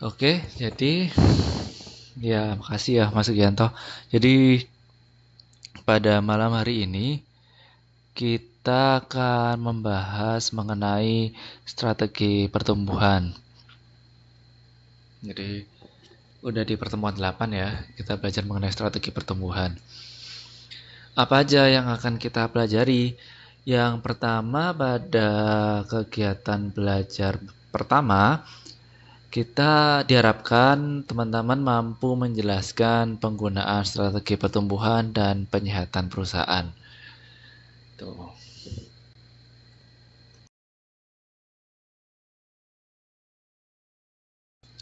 Oke, jadi ya makasih ya Mas Sugianto. Jadi pada malam hari ini kita akan membahas mengenai strategi pertumbuhan. Jadi udah di pertemuan 8 ya, kita belajar mengenai strategi pertumbuhan. Apa aja yang akan kita pelajari? Yang pertama pada kegiatan belajar pertama, kita diharapkan teman-teman mampu menjelaskan penggunaan strategi pertumbuhan dan penyehatan perusahaan. Tuh.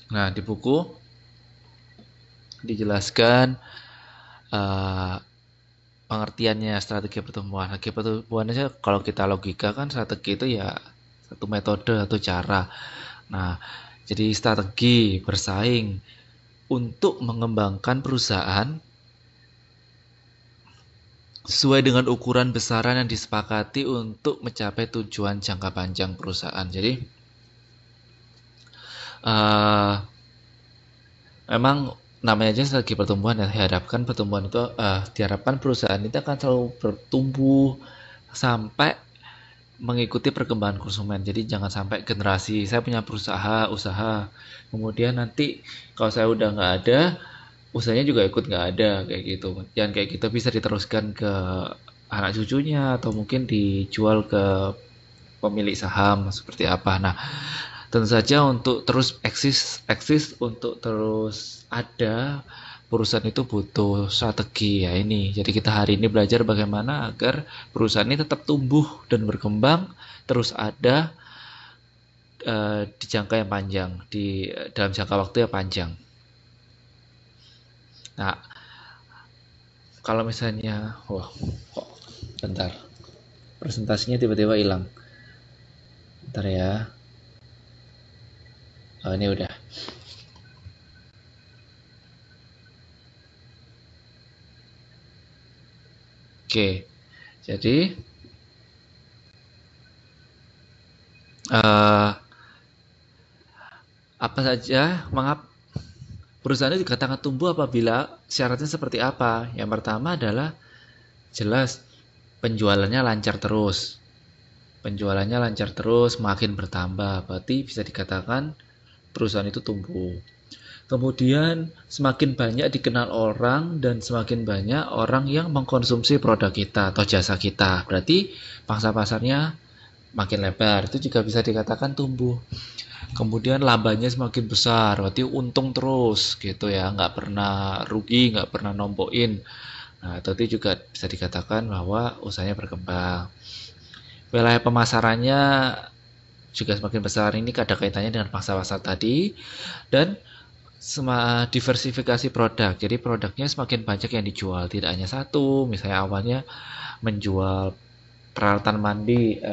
Nah, di buku dijelaskan uh, pengertiannya strategi pertumbuhan. Strategi pertumbuhan aja kalau kita logika kan strategi itu ya satu metode atau cara. Nah, jadi strategi bersaing untuk mengembangkan perusahaan sesuai dengan ukuran besaran yang disepakati untuk mencapai tujuan jangka panjang perusahaan. Jadi uh, memang namanya aja strategi pertumbuhan ya, diharapkan perusahaan itu akan selalu bertumbuh sampai mengikuti perkembangan konsumen. Jadi jangan sampai generasi saya punya usaha, kemudian nanti kalau saya udah nggak ada, usahanya juga ikut nggak ada kayak gitu. Jangan kayak gitu, bisa diteruskan ke anak cucunya atau mungkin dijual ke pemilik saham seperti apa. Nah, tentu saja untuk terus eksis untuk terus ada perusahaan itu butuh strategi ya ini. Jadi kita hari ini belajar bagaimana agar perusahaan ini tetap tumbuh dan berkembang, terus ada di jangka yang panjang, dalam jangka waktu yang panjang. Nah, kalau misalnya, wah, kok bentar, presentasinya tiba-tiba hilang. Bentar ya. Oh, ini udah. Oke, jadi uh, apa saja perusahaan itu dikatakan tumbuh apabila syaratnya seperti apa? Yang pertama adalah jelas penjualannya lancar terus. Penjualannya lancar terus, makin bertambah, berarti bisa dikatakan perusahaan itu tumbuh. Kemudian semakin banyak dikenal orang dan semakin banyak orang yang mengkonsumsi produk kita atau jasa kita. Berarti pangsa pasarnya makin lebar, itu juga bisa dikatakan tumbuh. Kemudian labanya semakin besar, berarti untung terus gitu ya, nggak pernah rugi, nggak pernah nompoin. Nah, itu juga bisa dikatakan bahwa usahanya berkembang. Wilayah pemasarannya juga semakin besar, ini ada kaitannya dengan pangsa pasar tadi. Dan diversifikasi produk, jadi produknya semakin banyak yang dijual, tidak hanya satu. Misalnya awalnya menjual peralatan mandi,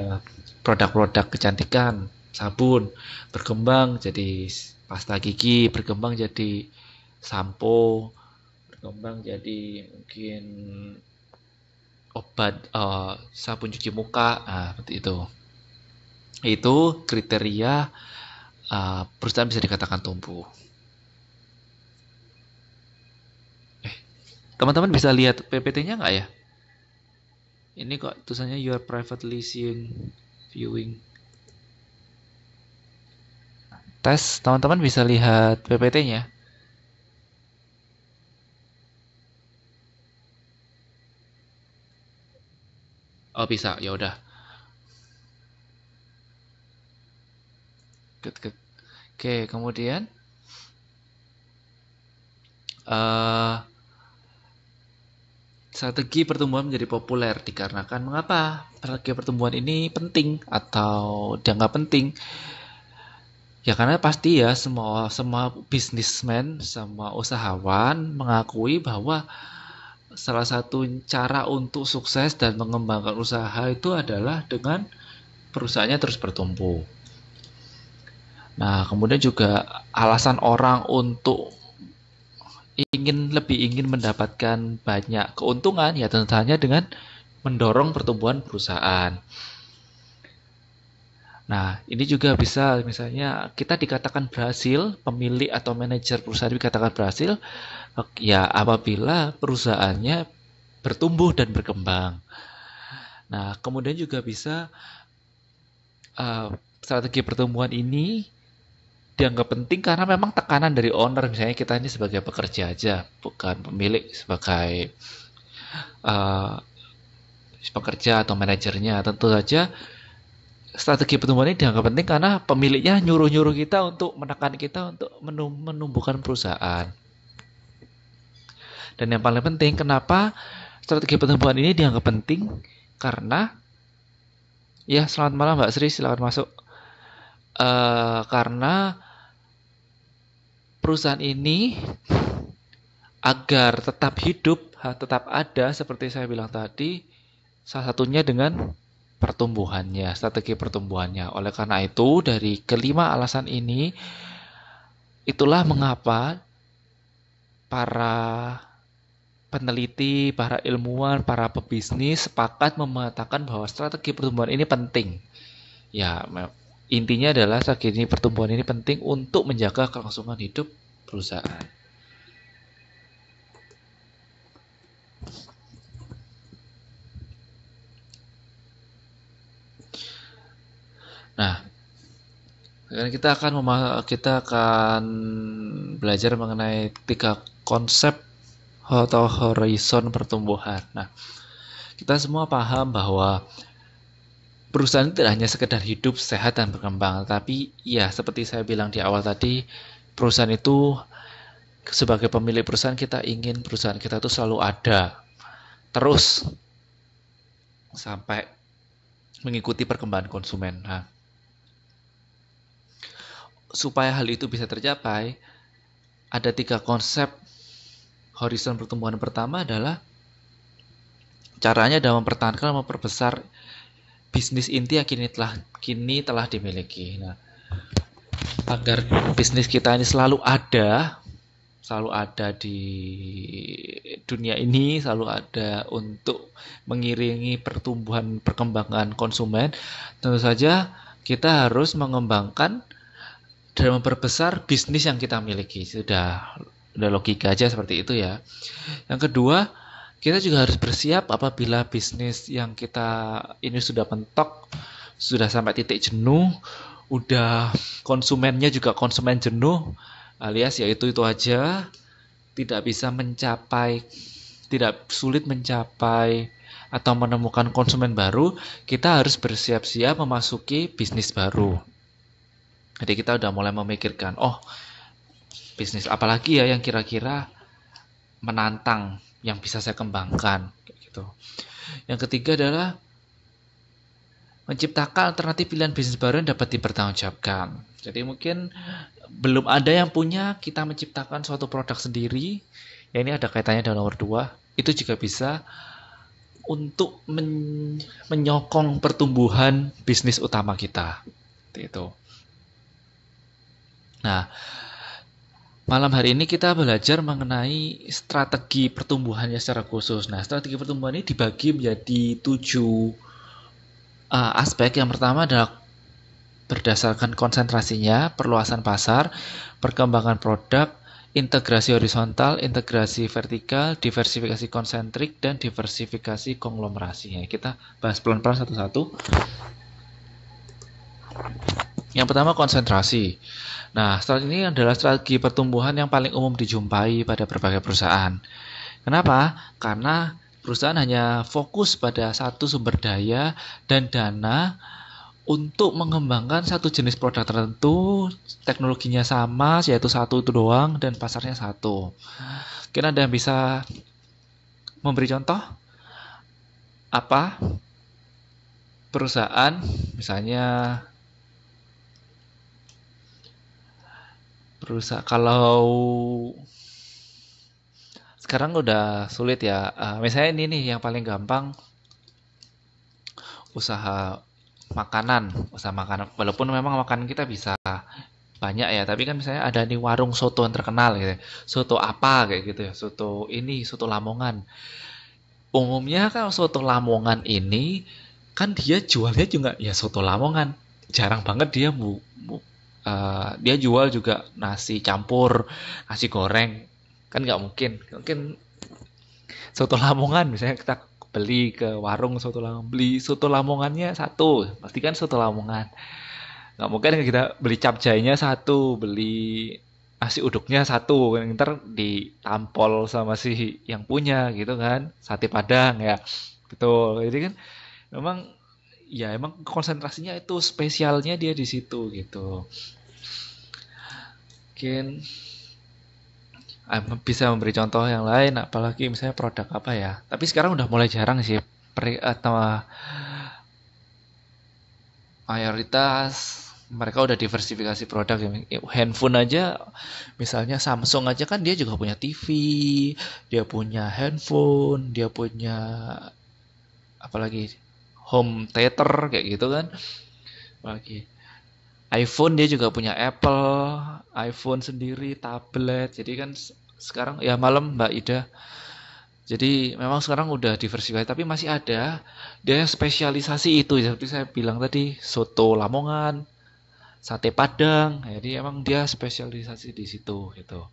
produk-produk kecantikan, sabun, berkembang jadi pasta gigi, berkembang jadi sampo, berkembang jadi mungkin obat, sabun cuci muka, nah seperti itu. Itu kriteria perusahaan bisa dikatakan tumbuh. Teman-teman bisa lihat PPT-nya nggak ya? Ini kok tulisannya you are privately viewing. Tes, teman-teman bisa lihat PPT-nya. Oh bisa, ya udah. Oke, kemudian uh, strategi pertumbuhan menjadi populer dikarenakan mengapa strategi pertumbuhan ini penting atau dianggap penting? Ya karena pasti ya semua bisnismen, semua usahawan mengakui bahwa salah satu cara untuk sukses dan mengembangkan usaha itu adalah dengan perusahaannya terus bertumbuh. Nah, kemudian juga alasan orang untuk ingin mendapatkan banyak keuntungan ya tentu saja dengan mendorong pertumbuhan perusahaan. Nah, ini juga bisa misalnya kita dikatakan berhasil, pemilik atau manajer perusahaan dikatakan berhasil, ya apabila perusahaannya bertumbuh dan berkembang. Nah, kemudian juga bisa uh, strategi pertumbuhan ini dianggap penting karena memang tekanan dari owner, misalnya kita ini sebagai pekerja aja, bukan pemilik, sebagai uh, pekerja atau manajernya. Tentu saja strategi pertumbuhan ini dianggap penting karena pemiliknya nyuruh-nyuruh kita untuk menekan kita untuk menumbuhkan perusahaan. Dan yang paling penting, kenapa strategi pertumbuhan ini dianggap penting? Karena, ya selamat malam Mbak Sri, silakan masuk. Karena perusahaan ini agar tetap hidup, tetap ada seperti saya bilang tadi, salah satunya dengan pertumbuhannya, strategi pertumbuhannya. Oleh karena itu, dari kelima alasan ini, itulah mengapa para peneliti, para ilmuwan, para pebisnis sepakat mengatakan bahwa strategi pertumbuhan ini penting. Ya, intinya adalah strategi pertumbuhan ini penting untuk menjaga kelangsungan hidup perusahaan. Nah, kita akan belajar mengenai 3 konsep atau horizon pertumbuhan. Nah, kita semua paham bahwa perusahaan tidak hanya sekedar hidup, sehat, dan berkembang, tapi ya seperti saya bilang di awal tadi, perusahaan itu sebagai pemilik perusahaan kita ingin perusahaan kita itu selalu ada terus sampai mengikuti perkembangan konsumen. Nah, supaya hal itu bisa tercapai, ada 3 konsep horizon pertumbuhan. Pertama adalah caranya dalam mempertahankan dan memperbesar bisnis inti yang kini telah dimiliki. Nah, agar bisnis kita ini selalu ada di dunia ini, selalu ada untuk mengiringi pertumbuhan perkembangan konsumen, tentu saja kita harus mengembangkan dan memperbesar bisnis yang kita miliki. Sudah logika aja seperti itu ya. Yang kedua, kita juga harus bersiap apabila bisnis yang kita ini sudah mentok, sudah sampai titik jenuh, udah konsumennya juga konsumen jenuh, alias ya itu aja, tidak sulit mencapai atau menemukan konsumen baru, kita harus bersiap-siap memasuki bisnis baru. Jadi kita udah mulai memikirkan, bisnis apa lagi ya yang kira-kira menantang, yang bisa saya kembangkan, gitu. Yang ketiga adalah menciptakan alternatif pilihan bisnis baru yang dapat dipertanggungjawabkan. Jadi mungkin belum ada yang punya, kita menciptakan suatu produk sendiri. Ya, ini ada kaitannya dengan nomor 2. Itu juga bisa untuk menyokong pertumbuhan bisnis utama kita. Itu. Nah, malam hari ini kita belajar mengenai strategi pertumbuhannya secara khusus. Nah, strategi pertumbuhan ini dibagi menjadi 7 aspek. Yang pertama adalah berdasarkan konsentrasinya, perluasan pasar, perkembangan produk, integrasi horizontal, integrasi vertikal, diversifikasi konsentrik, dan diversifikasi konglomerasi. Kita bahas pelan-pelan satu-satu. Yang pertama, konsentrasi. Nah, ini adalah strategi pertumbuhan yang paling umum dijumpai pada berbagai perusahaan. Kenapa? Karena perusahaan hanya fokus pada satu sumber daya dan dana untuk mengembangkan satu jenis produk tertentu, teknologinya sama, yaitu satu itu doang, dan pasarnya satu. Mungkin ada yang bisa memberi contoh? Apa? Perusahaan, misalnya kalau sekarang udah sulit ya. Misalnya ini nih yang paling gampang, usaha makanan. Walaupun memang makanan kita bisa banyak ya, tapi kan misalnya ada nih warung soto yang terkenal gitu. Soto apa kayak gitu ya. Soto Lamongan. Umumnya kan soto Lamongan ini kan dia jualnya juga ya soto Lamongan. jarang banget dia jual juga nasi campur, nasi goreng, kan nggak mungkin. Mungkin soto Lamongan misalnya kita beli ke warung soto Lamongan, beli soto Lamongannya satu, pasti kan soto Lamongan. Nggak mungkin kita beli capcaynya satu, beli nasi uduknya satu, ntar ditampol sama si yang punya gitu kan, sate Padang ya, betul. Jadi kan memang ya emang konsentrasinya itu spesialnya dia di situ gitu. Mungkin bisa memberi contoh yang lain, apalagi misalnya produk apa ya. Tapi sekarang udah mulai jarang sih, atau mayoritas mereka udah diversifikasi produk ya. Handphone aja, misalnya Samsung aja kan dia juga punya TV, dia punya handphone, dia punya apalagi home theater kayak gitu kan. Apalagi iPhone dia juga punya Apple, iPhone sendiri, tablet. Jadi kan sekarang ya malam Mbak Ida. Jadi memang sekarang udah diversifikasi, tapi masih ada dia yang spesialisasi itu. Seperti saya bilang tadi, soto Lamongan, sate Padang. Jadi emang dia spesialisasi di situ gitu.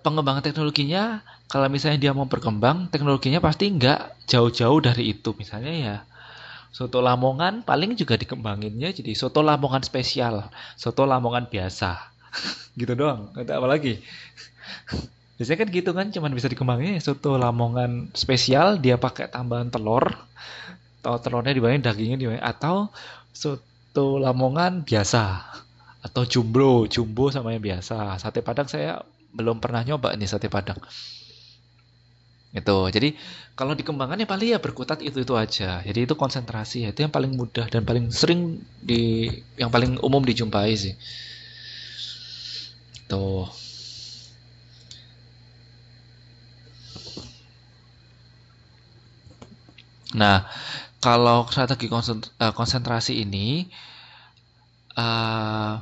Pengembangan teknologinya, kalau misalnya dia mau berkembang, teknologinya pasti nggak jauh-jauh dari itu. Misalnya ya, soto Lamongan paling juga dikembanginnya jadi soto Lamongan spesial, soto Lamongan biasa. Gitu doang, nggak ada apa lagi. Biasanya kan gitu kan, cuman bisa dikembangin ya, soto Lamongan spesial, dia pakai tambahan telur, atau telurnya dibayangin, dagingnya dibayangin, atau soto Lamongan biasa, atau jumbo, jumbo sama yang biasa. Sate Padang saya belum pernah nyoba nih sate Padang. Itu. Jadi kalau dikembangkan ya paling ya berkutat itu aja. Jadi itu konsentrasi ya, itu yang paling mudah dan paling sering yang paling umum dijumpai sih. Tuh. Nah, kalau strategi konsentrasi ini eh,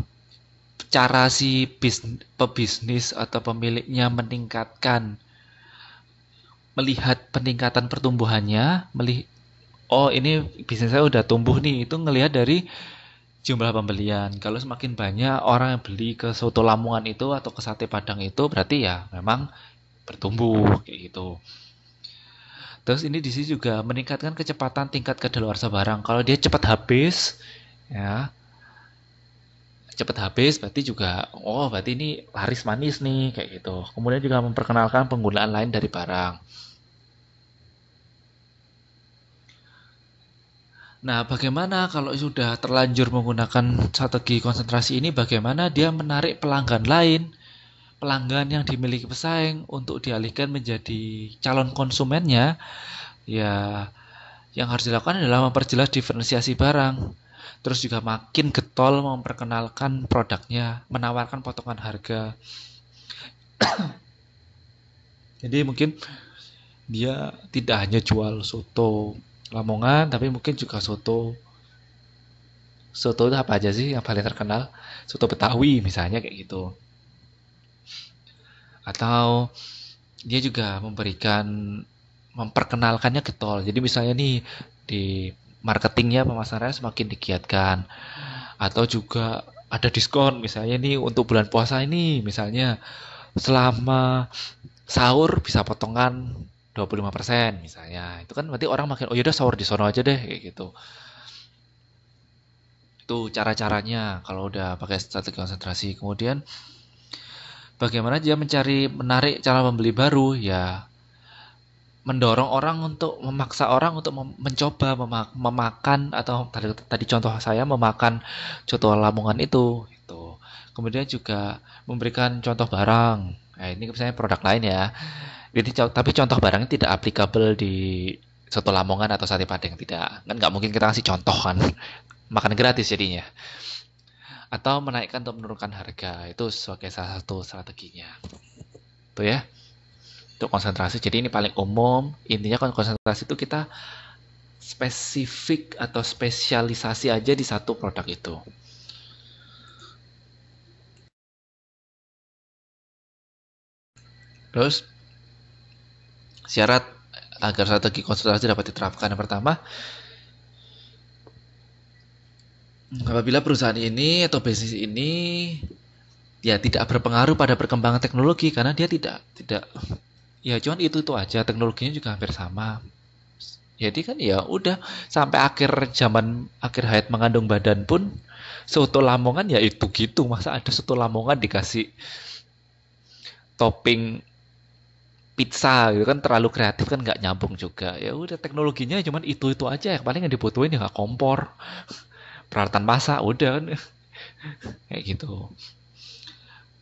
cara si pebisnis atau pemiliknya melihat peningkatan pertumbuhannya, oh ini bisnis saya udah tumbuh nih, itu ngelihat dari jumlah pembelian. Kalau semakin banyak orang yang beli ke soto Lamongan itu atau ke sate Padang itu, berarti ya memang bertumbuh kayak gitu. Terus ini di sini juga meningkatkan kecepatan tingkat kedaluarsa barang. Kalau dia cepat habis, ya cepat habis berarti juga, oh berarti ini laris manis nih kayak gitu. Kemudian juga memperkenalkan penggunaan lain dari barang. Nah, bagaimana kalau sudah terlanjur menggunakan strategi konsentrasi ini, bagaimana dia menarik pelanggan lain, pelanggan yang dimiliki pesaing untuk dialihkan menjadi calon konsumennya? Ya, yang harus dilakukan adalah memperjelas diferensiasi barang. Terus juga makin getol memperkenalkan produknya, menawarkan potongan harga. Jadi mungkin dia tidak hanya jual soto Lamongan, tapi mungkin juga soto itu apa aja sih yang paling terkenal? Soto Betawi misalnya kayak gitu. Atau dia juga memperkenalkannya getol. Jadi misalnya nih di marketingnya, pemasarannya semakin digiatkan. Atau juga ada diskon misalnya nih untuk bulan puasa ini, misalnya selama sahur bisa potongan 25% misalnya. Itu kan berarti orang makin, oh yaudah sahur di sono aja deh kayak gitu. Itu cara-caranya kalau udah pakai strategi konsentrasi. Kemudian bagaimana dia menarik cara membeli baru ya, mendorong orang untuk memaksa orang untuk mencoba memakan, atau tadi contoh saya memakan coto Lamongan itu gitu. Kemudian juga memberikan contoh barang. Nah, ini misalnya produk lain ya. Jadi tapi contoh barangnya tidak applicable di soto Lamongan atau sate Padang, tidak. Kan nggak mungkin kita kasih contoh kan. Makan gratis jadinya. Atau menaikkan atau menurunkan harga. Itu sebagai salah satu strateginya. Tuh ya. Untuk konsentrasi. Jadi ini paling umum. Intinya konsentrasi itu kita spesifik atau spesialisasi aja di satu produk itu. Terus syarat agar strategi konsentrasi dapat diterapkan, yang pertama Apabila perusahaan ini atau bisnis ini ya tidak berpengaruh pada perkembangan teknologi karena dia tidak ya cuman itu aja, teknologinya juga hampir sama. Jadi kan ya udah sampai akhir hayat mengandung badan pun soto Lamongan ya itu gitu, masa ada soto Lamongan dikasih topping pizza gitu kan, terlalu kreatif kan, nggak nyambung juga. Ya udah, teknologinya cuman itu aja, yang paling yang dibutuhin ya kompor, peralatan masak, udah kan. Kayak gitu.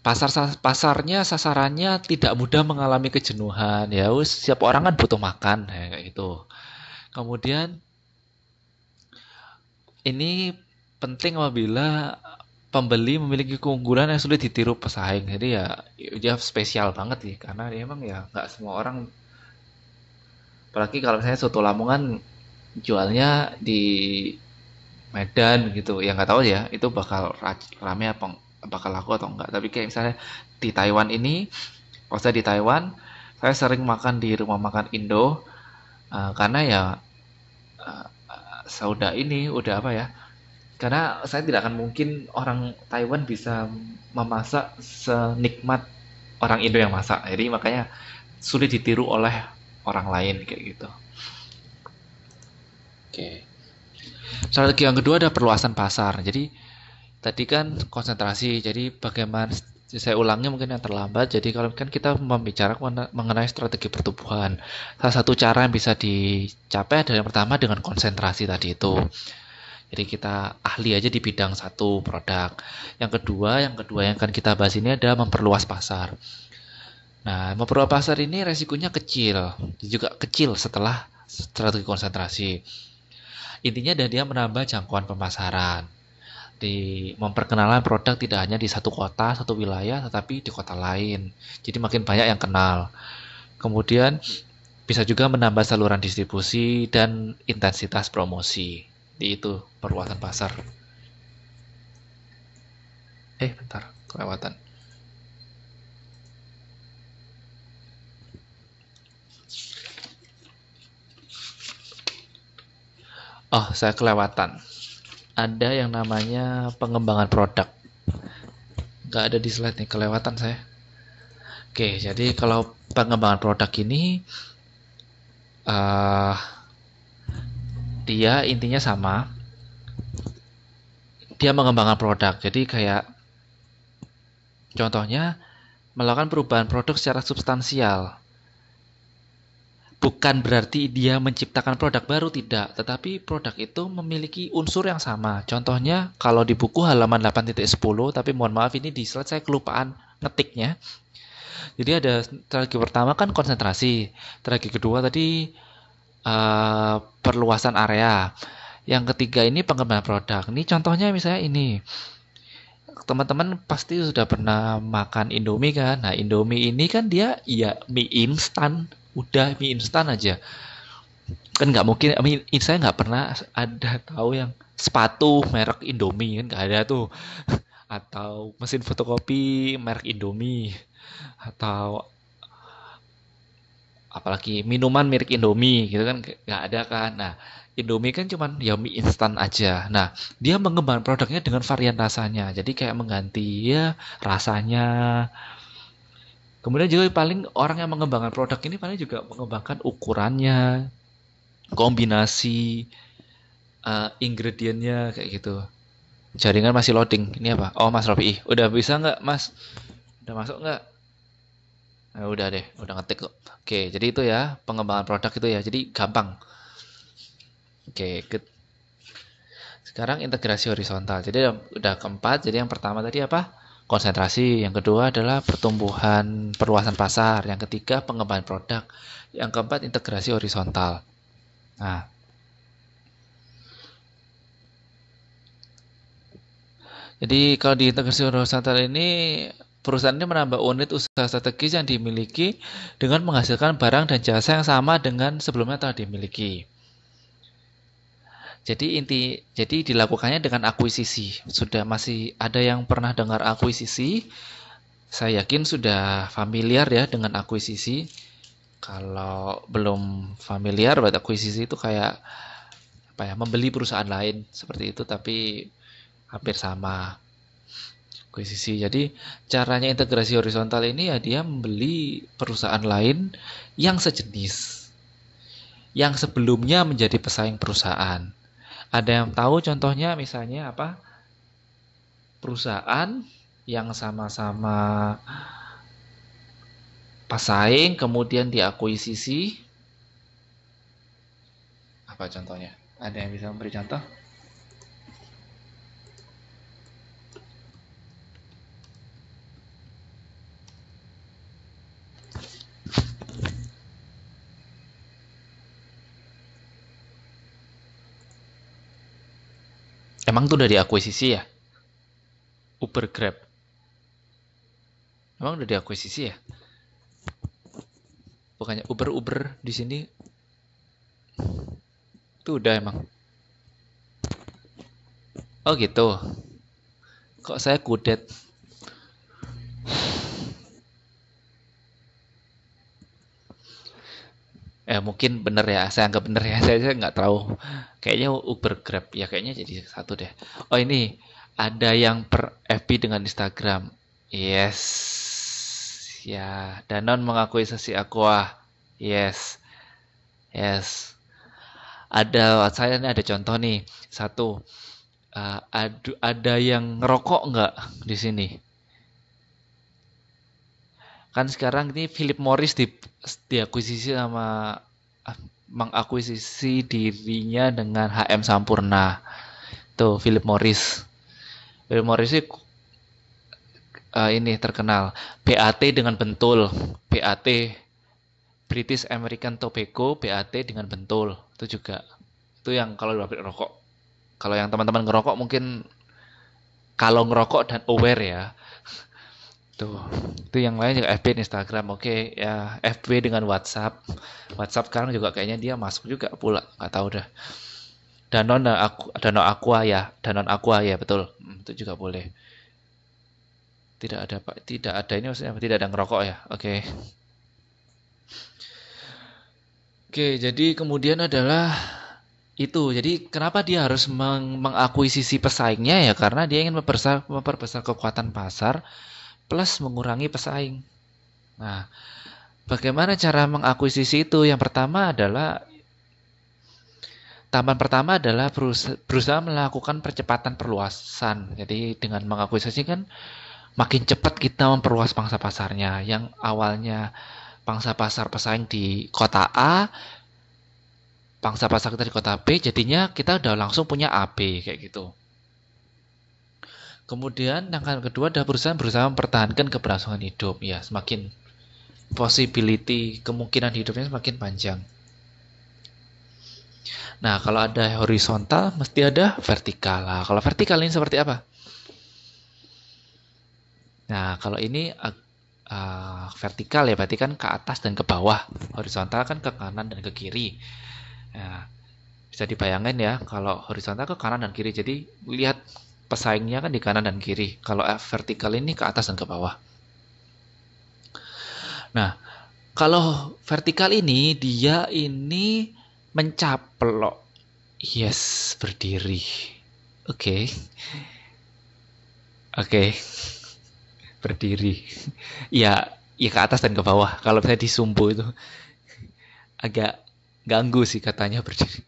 Pasarnya, sasarannya tidak mudah mengalami kejenuhan, ya wis, siap orang kan butuh makan ya, kayak gitu. Kemudian ini penting apabila pembeli memiliki keunggulan yang sulit ditiru pesaing. Jadi ya dia spesial banget sih, karena dia emang ya nggak semua orang, apalagi kalau misalnya soto Lamongan jualnya di Medan gitu, ya nggak tahu ya itu bakal rame apa bakal laku atau enggak. Tapi kayak misalnya di Taiwan ini, kalau saya di Taiwan, saya sering makan di rumah makan Indo, karena ya sauda ini udah apa ya, karena saya tidak akan mungkin orang Taiwan bisa memasak senikmat orang Indo yang masak. Jadi makanya sulit ditiru oleh orang lain kayak gitu. Oke. Strategi yang kedua ada perluasan pasar. Jadi tadi kan konsentrasi. Jadi bagaimana, saya ulangi mungkin yang terlambat. Jadi kalau kan kita membicarakan mengenai strategi pertumbuhan, salah satu cara yang bisa dicapai adalah yang pertama dengan konsentrasi tadi itu. Jadi kita ahli aja di bidang satu produk. Yang kedua yang akan kita bahas ini ada memperluas pasar. Nah, memperluas pasar ini resikonya kecil, juga kecil setelah strategi konsentrasi. Intinya adalah dia menambah jangkauan pemasaran. Di memperkenalkan produk tidak hanya di satu kota, satu wilayah, tetapi di kota lain. Jadi makin banyak yang kenal. Kemudian bisa juga menambah saluran distribusi dan intensitas promosi. Itu perluasan pasar. Bentar, kelewatan. Oh, saya kelewatan. Ada yang namanya pengembangan produk. Nggak ada di slide nih, kelewatan saya. Oke, jadi kalau pengembangan produk ini, uh, dia intinya sama. Dia mengembangkan produk. Jadi kayak contohnya melakukan perubahan produk secara substansial. Bukan berarti dia menciptakan produk baru, tidak. Tetapi produk itu memiliki unsur yang sama. Contohnya kalau di buku halaman 8.10, tapi mohon maaf ini di slide saya kelupaan ngetiknya. Jadi ada strategi pertama kan konsentrasi. Strategi kedua tadi perluasan area. Yang ketiga ini pengembangan produk. Ini contohnya misalnya ini. Teman-teman pasti sudah pernah makan Indomie kan? Nah, Indomie ini kan dia ya mie instan. Udah mie instan aja. Kan nggak mungkin, saya nggak pernah ada tahu yang sepatu merek Indomie, kan nggak ada tuh. Atau mesin fotokopi merek Indomie. Atau apalagi minuman merek Indomie gitu kan, nggak ada kan. Nah, Indomie kan cuman ya mie instan aja. Nah, dia mengembangkan produknya dengan varian rasanya. Jadi kayak mengganti ya rasanya. Kemudian juga paling orang yang mengembangkan produk ini paling juga mengembangkan ukurannya, kombinasi ingredientnya kayak gitu. Jaringan masih loading. Ini apa? Oh, Mas Robi. Udah bisa nggak, Mas? Udah masuk nggak? Nah, udah deh, udah ngetik kok. Oke, jadi itu ya, pengembangan produk itu ya. Jadi gampang. Oke, good. Sekarang integrasi horizontal. Jadi udah keempat. Jadi yang pertama tadi apa? Konsentrasi. Yang kedua adalah pertumbuhan perluasan pasar. Yang ketiga pengembangan produk. Yang keempat integrasi horizontal. Nah, jadi kalau di integrasi horizontal ini perusahaan ini menambah unit usaha strategis yang dimiliki dengan menghasilkan barang dan jasa yang sama dengan sebelumnya telah dimiliki. Jadi dilakukannya dengan akuisisi. Sudah masih ada yang pernah dengar akuisisi? Saya yakin sudah familiar ya dengan akuisisi. Kalau belum familiar, berarti akuisisi itu kayak apa ya? Membeli perusahaan lain seperti itu, tapi hampir sama akuisisi. Jadi caranya integrasi horizontal ini ya dia membeli perusahaan lain yang sejenis, yang sebelumnya menjadi pesaing perusahaan. Ada yang tahu contohnya misalnya apa? Perusahaan yang sama-sama pesaing kemudian diakuisisi. Apa contohnya? Ada yang bisa memberi contoh? Emang tuh udah diakuisisi ya? Uber Grab. Emang udah diakuisisi ya? Bukannya Uber di sini tuh udah emang. Oh gitu. Kok saya kudet? Mungkin bener ya, saya anggap bener ya, saya nggak tahu. Kayaknya Uber Grab, ya kayaknya jadi satu deh. Oh ini, ada yang per FB dengan Instagram. Yes. Ya, Danone mengakui sesi Aqua. Yes. Yes. Saya ini ada contoh nih. Satu, ada yang ngerokok nggak di sini? Kan sekarang ini Philip Morris diakuisisi sama mengakuisisi dirinya dengan HM Sampurna. Tuh Philip Morris. Philip Morris ini terkenal. BAT dengan Bentul. BAT British American Tobacco, BAT dengan Bentul. Itu juga. Itu yang kalau di pabrik rokok. Kalau yang teman-teman ngerokok mungkin kalau ngerokok dan aware ya. Tuh, itu yang lain juga FB, Instagram, oke ya FB dengan WhatsApp. WhatsApp sekarang juga kayaknya dia masuk juga pula, nggak tahu dah. Danone Aqua ya, Danone Aqua ya betul, itu juga boleh. Tidak ada pak, tidak ada ini maksudnya tidak ada ngerokok ya, oke. Oke, jadi kemudian adalah itu. Jadi kenapa dia harus mengakuisisi pesaingnya ya? Karena dia ingin memperbesar kekuatan pasar plus mengurangi pesaing. Nah, bagaimana cara mengakuisisi itu? Yang pertama adalah tahapan pertama adalah berusaha melakukan percepatan perluasan. Jadi dengan mengakuisisi kan makin cepat kita memperluas pangsa pasarnya. Yang awalnya pangsa pasar pesaing di kota A, pangsa pasar kita di kota B, jadinya kita udah langsung punya AB kayak gitu. Kemudian yang kedua adalah berusaha mempertahankan keberlangsungan hidup. Ya, semakin possibility, kemungkinan hidupnya semakin panjang. Nah, kalau ada horizontal, mesti ada vertikal. Nah, kalau vertikal ini seperti apa? Nah, kalau ini vertikal ya, berarti kan ke atas dan ke bawah. Horizontal kan ke kanan dan ke kiri. Nah, bisa dibayangkan ya, kalau horizontal ke kanan dan kiri. Jadi, lihat pesaingnya kan di kanan dan kiri. Kalau vertikal ini ke atas dan ke bawah. Nah, kalau vertikal ini dia ini mencaplok. Yes, berdiri. Oke. Oke. Berdiri. Ya, ya ke atas dan ke bawah. Kalau saya disumbu itu agak ganggu sih katanya berdiri.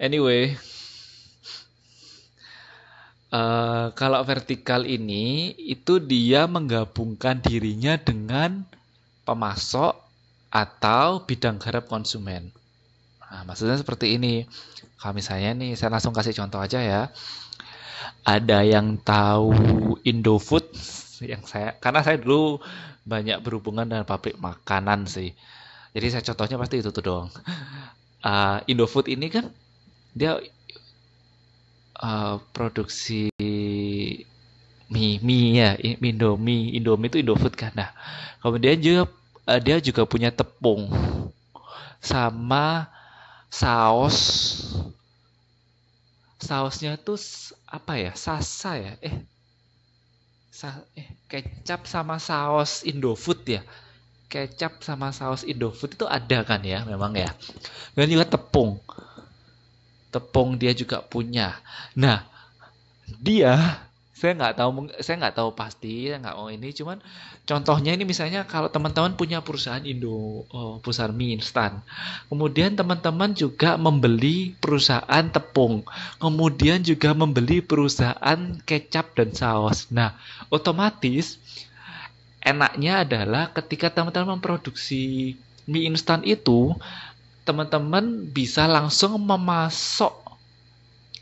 Anyway, kalau vertikal ini itu dia menggabungkan dirinya dengan pemasok atau bidang garap konsumen. Nah, maksudnya seperti ini. Kalau misalnya nih, saya langsung kasih contoh aja ya. Ada yang tahu Indofood karena saya dulu banyak berhubungan dengan pabrik makanan sih. Jadi saya contohnya pasti itu tuh dong. Indofood ini kan dia produksi mie ya, Indomie itu Indofood kan. Nah, kemudian dia juga punya tepung sama sausnya tuh apa ya, sasa ya, kecap sama saus Indofood ya, kecap sama saus Indofood itu ada kan ya, memang ya. Dan juga tepung dia juga punya. Nah, Dia saya nggak tahu pasti, saya nggak mau ini, cuman contohnya ini misalnya kalau teman-teman punya perusahaan perusahaan mie instan, kemudian teman-teman juga membeli perusahaan tepung, kemudian juga membeli perusahaan kecap dan saus. Nah, otomatis enaknya adalah ketika teman-teman memproduksi mie instan itu, teman-teman bisa langsung memasok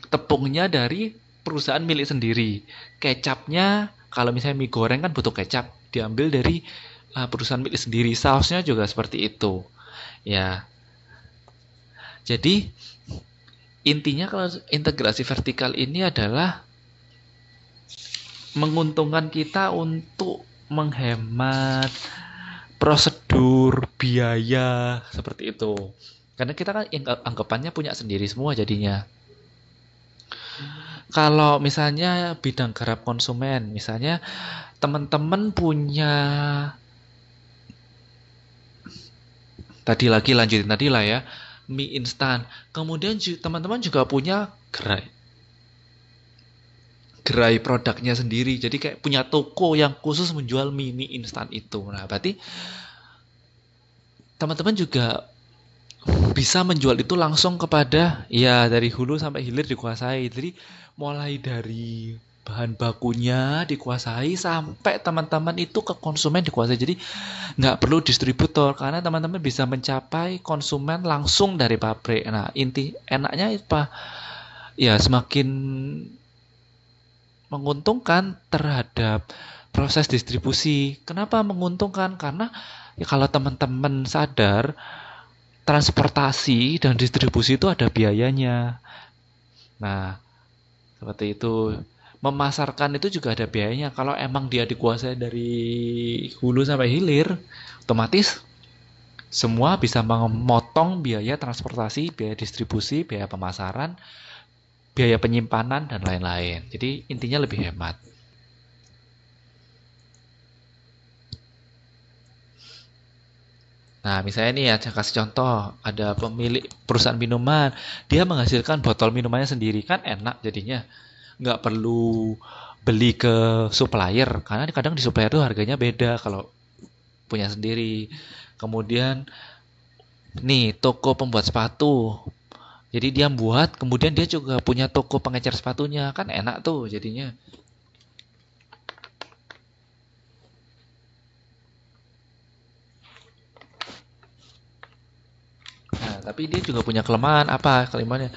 tepungnya dari perusahaan milik sendiri. Kecapnya, kalau misalnya mie goreng kan butuh kecap, diambil dari perusahaan milik sendiri. Sausnya juga seperti itu. Ya, jadi intinya kalau integrasi vertikal ini adalah menguntungkan kita untuk menghemat prosedur, biaya, seperti itu. Karena kita kan anggapannya punya sendiri semua jadinya. Kalau misalnya bidang garap konsumen, misalnya teman-teman punya, lanjutin tadi lah ya, mie instan. Kemudian teman-teman juga punya gerai produknya sendiri. Jadi kayak punya toko yang khusus menjual mie instan itu. Nah, berarti teman-teman juga bisa menjual itu langsung kepada, ya, dari hulu sampai hilir dikuasai. Jadi mulai dari bahan bakunya dikuasai sampai teman-teman itu ke konsumen dikuasai. Jadi nggak perlu distributor karena teman-teman bisa mencapai konsumen langsung dari pabrik. Nah, inti enaknya apa? Ya, semakin menguntungkan terhadap proses distribusi. Kenapa menguntungkan? Karena ya, kalau teman-teman sadar, transportasi dan distribusi itu ada biayanya. Nah, seperti itu. Memasarkan itu juga ada biayanya. Kalau emang dia dikuasai dari hulu sampai hilir, otomatis semua bisa memotong biaya transportasi, biaya distribusi, biaya pemasaran, biaya penyimpanan, dan lain-lain. Jadi intinya lebih hemat. Nah, misalnya nih ya, saya kasih contoh, ada pemilik perusahaan minuman, dia menghasilkan botol minumannya sendiri, kan enak jadinya. Nggak perlu beli ke supplier, karena kadang di supplier tuh harganya beda kalau punya sendiri. Kemudian, nih, toko pembuat sepatu. Jadi dia buat, kemudian dia juga punya toko pengecer sepatunya, kan enak tuh jadinya. Nah, tapi dia juga punya kelemahan, apa kelemahannya?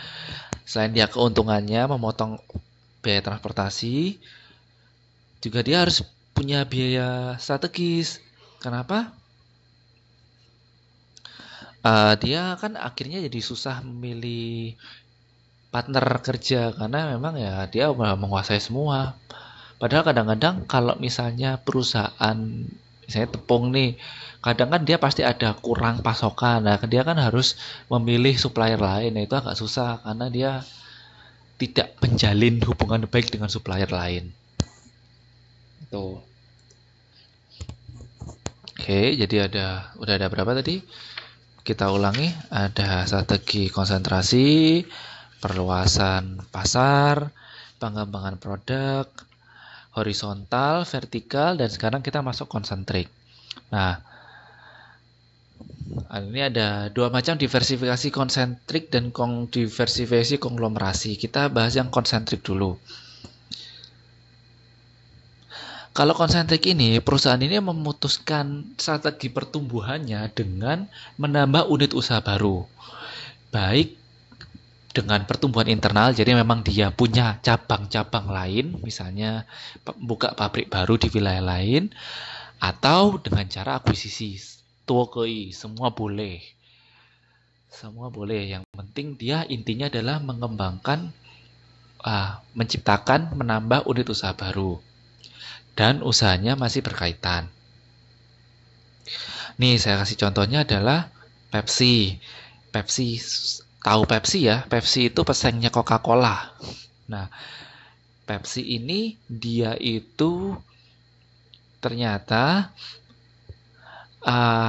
Selain dia keuntungannya memotong biaya transportasi, juga dia harus punya biaya strategis. Kenapa? Dia kan akhirnya jadi susah memilih partner kerja karena memang ya dia menguasai semua. Padahal kadang-kadang kalau misalnya perusahaan misalnya tepung nih, kadang kan dia pasti ada kurang pasokan. Nah, dia kan harus memilih supplier lain. Nah, itu agak susah karena dia tidak menjalin hubungan baik dengan supplier lain. Tuh. Oke, jadi udah ada berapa tadi? Kita ulangi, ada strategi konsentrasi, perluasan pasar, pengembangan produk, horizontal, vertikal, dan sekarang kita masuk konsentrik. Nah, ini ada dua macam diversifikasi konsentrik dan diversifikasi konglomerasi. Kita bahas yang konsentrik dulu. Kalau konsentrik ini, perusahaan ini memutuskan strategi pertumbuhannya dengan menambah unit usaha baru. Baik dengan pertumbuhan internal, jadi memang dia punya cabang-cabang lain, misalnya buka pabrik baru di wilayah lain, atau dengan cara akuisisi. Tuokei, semua boleh. Semua boleh, yang penting dia intinya adalah mengembangkan, menciptakan, menambah unit usaha baru. Dan usahanya masih berkaitan. Nih, saya kasih contohnya adalah Pepsi. Pepsi, tahu Pepsi ya? Pepsi itu pesaingnya Coca-Cola. Nah, Pepsi ini dia itu ternyata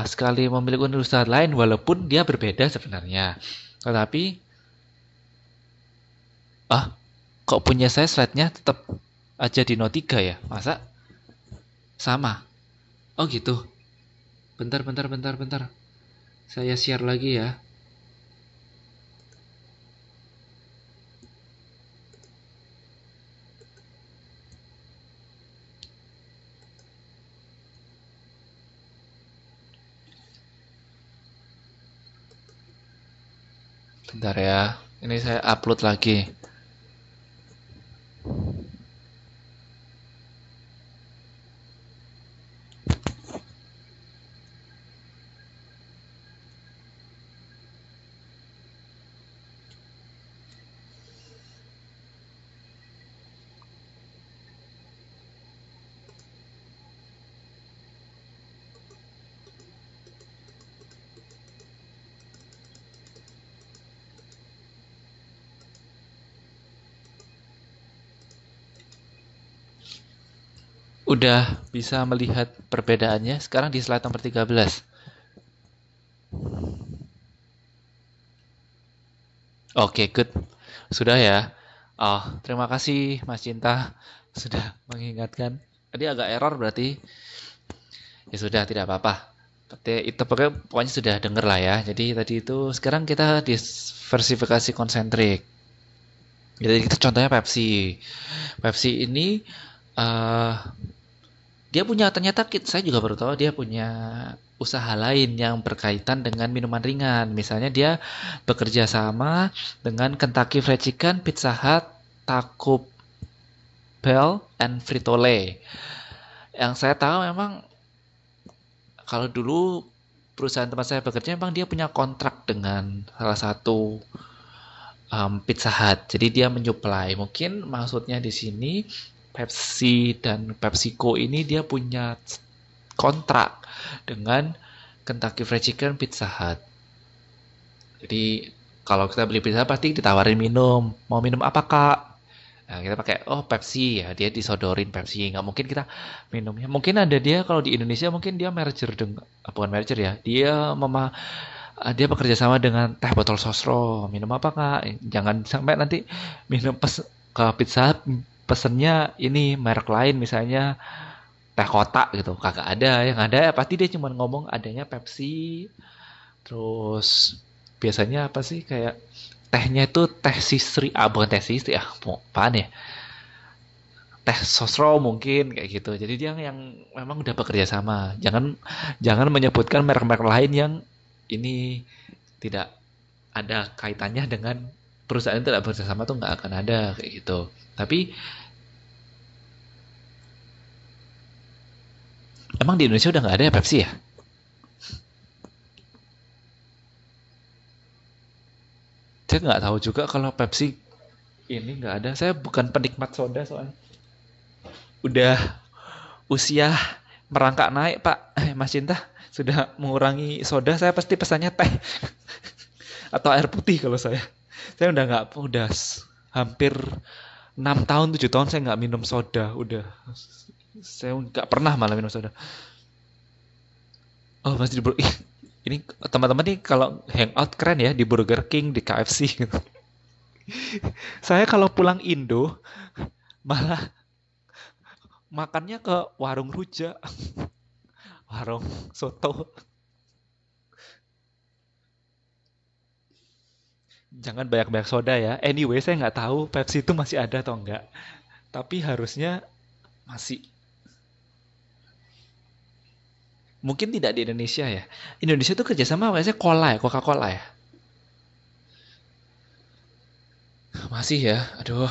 sekali memiliki unit usaha lain walaupun dia berbeda sebenarnya. Tetapi kok punya saya slide-nya tetap aja di Note 3 ya? Masa sama? Oh gitu. Bentar. Saya share lagi ya. Bentar ya. Ini saya upload lagi. Udah bisa melihat perbedaannya sekarang di slide nomor 13. Oke, good. Sudah ya. Oh, terima kasih Mas Cinta sudah mengingatkan. Tadi agak error berarti. Ya sudah, tidak apa-apa. Itu pokoknya sudah denger lah ya. Jadi tadi itu sekarang kita diversifikasi konsentrik. Jadi kita contohnya Pepsi. Pepsi ini eh dia punya ternyata saya juga baru tahu dia punya usaha lain yang berkaitan dengan minuman ringan. Misalnya dia bekerja sama dengan Kentucky Fried Chicken, Pizza Hut, Taco Bell, and Frito-Lay. Yang saya tahu memang kalau dulu perusahaan tempat saya bekerja memang dia punya kontrak dengan salah satu Pizza Hut. Jadi dia menyuplai. Mungkin maksudnya di sini Pepsi dan PepsiCo ini dia punya kontrak dengan Kentucky Fried Chicken, Pizza Hut. Jadi kalau kita beli pizza pasti ditawarin minum. Mau minum apa kak? Nah, kita pakai Pepsi ya, dia disodorin Pepsi. Nggak mungkin kita minumnya. Mungkin ada dia kalau di Indonesia mungkin dia merger dengan bukan merger ya. Dia bekerja sama dengan teh botol sosro. Minum apa kak? Jangan sampai nanti minum ke pizza pesennya ini merek lain misalnya teh kotak gitu. Kagak ada. Yang ada ya pasti dia cuma ngomong adanya Pepsi. Terus biasanya apa sih kayak tehnya itu teh sisri, bukan teh sisri apaan ya? Teh sosro mungkin kayak gitu. Jadi dia yang memang udah bekerja sama. Jangan menyebutkan merek-merek lain yang ini tidak ada kaitannya dengan perusahaan yang tidak bekerja sama tuh nggak akan ada kayak gitu. Tapi emang di Indonesia udah nggak ada ya Pepsi ya? Saya nggak tahu juga kalau Pepsi ini nggak ada. Saya bukan penikmat soda soalnya. Udah usia merangkak naik Pak, Mas Cinta sudah mengurangi soda. Saya pasti pesannya teh atau air putih kalau saya. Saya udah nggak, udah hampir 6 tahun 7 tahun saya nggak minum soda. Udah saya nggak pernah malah minum soda. Oh masih di ini teman-teman nih kalau hangout keren ya di Burger King, di KFC gitu. Saya kalau pulang Indo malah makannya ke warung rujak, warung soto. Jangan banyak-banyak soda ya. Anyway, saya nggak tahu Pepsi itu masih ada atau enggak. Tapi harusnya masih. Mungkin tidak di Indonesia ya. Indonesia itu kerjasama biasanya Cola ya, Coca-Cola ya. Masih ya. Aduh,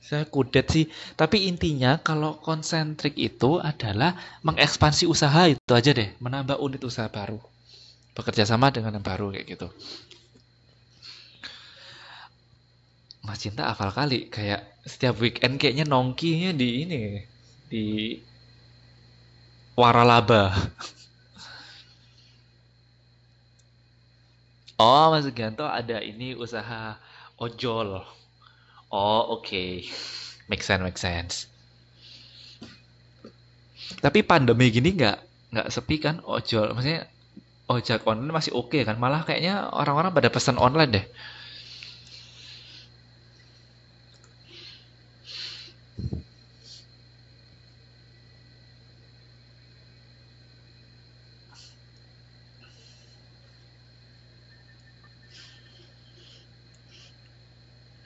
saya kudet sih. Tapi intinya kalau konsentrik itu adalah mengekspansi usaha itu aja deh. Menambah unit usaha baru. Bekerja sama dengan yang baru kayak gitu. Mas Cinta hafal kali. Kayak setiap weekend kayaknya nongkinya di ini. Di Waralaba. Oh, Mas Sugianto ada ini usaha ojol. Oh, oke. Okay. Make sense. Tapi pandemi gini nggak sepi kan ojol? Maksudnya ojek online masih oke kan? Malah kayaknya orang-orang pada pesan online deh.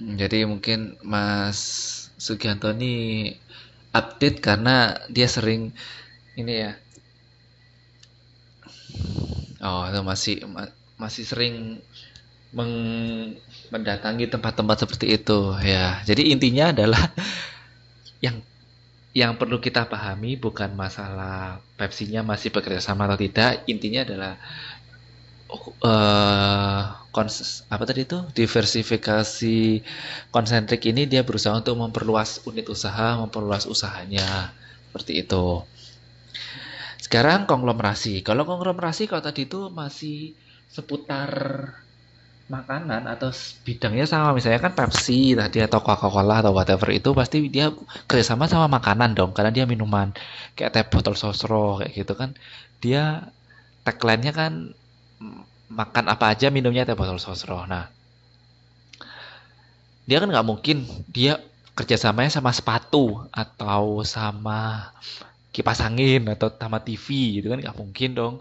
Jadi mungkin Mas Sugianto ini update karena dia sering ini ya. Oh, itu masih sering mendatangi tempat-tempat seperti itu ya. Jadi intinya adalah yang perlu kita pahami bukan masalah Pepsi-nya masih bekerja sama atau tidak. Intinya adalah eh apa tadi itu, diversifikasi konsentrik ini dia berusaha untuk memperluas unit usaha, memperluas usahanya seperti itu. Sekarang konglomerasi. Kalau konglomerasi kalau tadi itu masih seputar makanan atau bidangnya sama, misalnya kan Pepsi tadi atau Coca-Cola atau whatever, itu pasti dia kerjasama sama makanan dong, karena dia minuman kayak teh botol sosro kayak gitu kan, dia tagline-nya kan makan apa aja minumnya teh botol sosro. Nah, dia kan nggak mungkin dia kerjasamanya sama sepatu atau sama kipas angin atau sama TV gitu kan, nggak mungkin dong.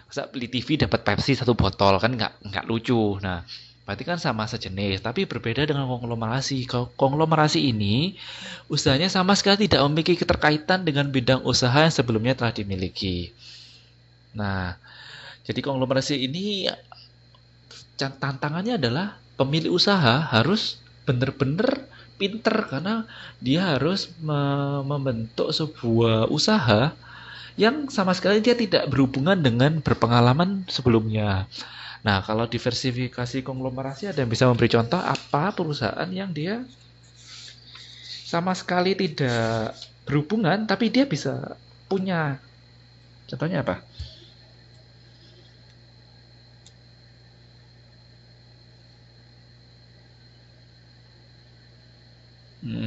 Masa beli TV dapat Pepsi satu botol, kan nggak lucu. Nah, berarti kan sama sejenis, tapi berbeda dengan konglomerasi. Kalau konglomerasi ini usahanya sama sekali tidak memiliki keterkaitan dengan bidang usaha yang sebelumnya telah dimiliki. Nah, jadi konglomerasi ini tantangannya adalah pemilik usaha harus benar-benar pinter, karena dia harus membentuk sebuah usaha yang sama sekali dia tidak berhubungan dengan berpengalaman sebelumnya. Nah, kalau diversifikasi konglomerasi, ada yang bisa memberi contoh apa perusahaan yang dia sama sekali tidak berhubungan tapi dia bisa punya, contohnya apa?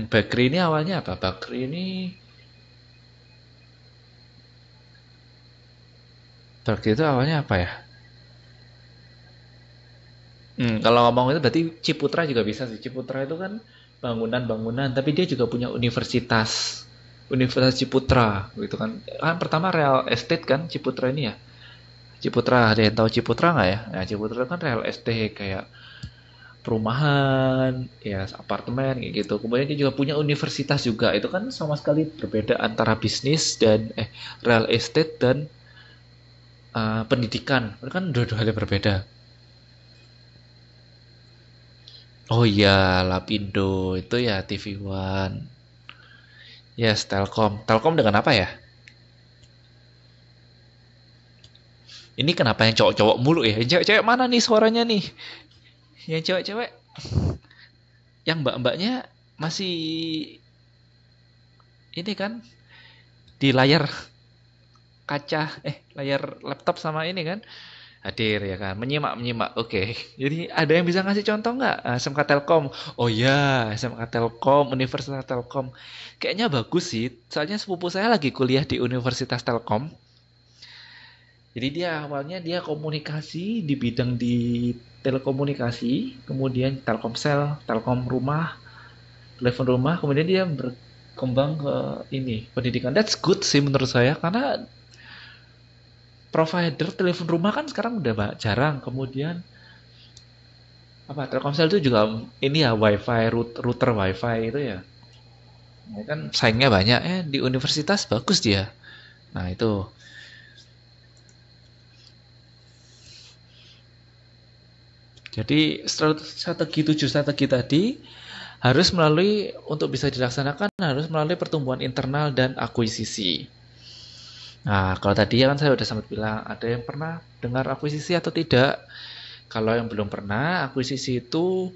Bakery ini awalnya apa? Bakery itu awalnya apa ya? Kalau ngomong itu berarti Ciputra juga bisa sih. Ciputra itu kan bangunan-bangunan, tapi dia juga punya universitas. Universitas Ciputra gitu kan. Kan pertama real estate kan Ciputra ini ya. Ciputra, ada yang tahu Ciputra nggak ya? Nah, Ciputra kan real estate kayak perumahan, ya apartemen kayak gitu. Kemudian dia juga punya universitas juga. Itu kan sama sekali berbeda antara bisnis dan real estate dan pendidikan. Itu kan dua-dua hal yang berbeda. Oh iya, Lapindo itu ya TV One. Yes, Telkom. Telkom dengan apa ya? Ini kenapa yang cowok-cowok mulu ya? Yang cewek-cewek mana nih suaranya nih? Yang cewek-cewek, yang mbak-mbaknya masih ini kan di layar kaca, layar laptop sama ini kan hadir ya kan, menyimak-menyimak. Oke, jadi ada yang bisa ngasih contoh nggak? SMK Telkom. Oh ya, SMK Telkom, Universitas Telkom. Kayaknya bagus sih, soalnya sepupu saya lagi kuliah di Universitas Telkom. Jadi dia awalnya dia komunikasi di bidang di telekomunikasi, kemudian Telkomsel, Telkom rumah, telepon rumah, kemudian dia berkembang ke ini pendidikan. That's good sih menurut saya, karena provider telepon rumah kan sekarang udah jarang. Kemudian apa, Telkomsel itu juga ini ya wifi, router wifi itu ya. Nah, kan saingnya banyak ya, di universitas bagus dia. Nah itu. Jadi strategi 7 strategi tadi harus melalui, untuk bisa dilaksanakan harus melalui pertumbuhan internal dan akuisisi. Nah, kalau tadi ya kan saya udah sempat bilang, ada yang pernah dengar akuisisi atau tidak? Kalau yang belum pernah, akuisisi itu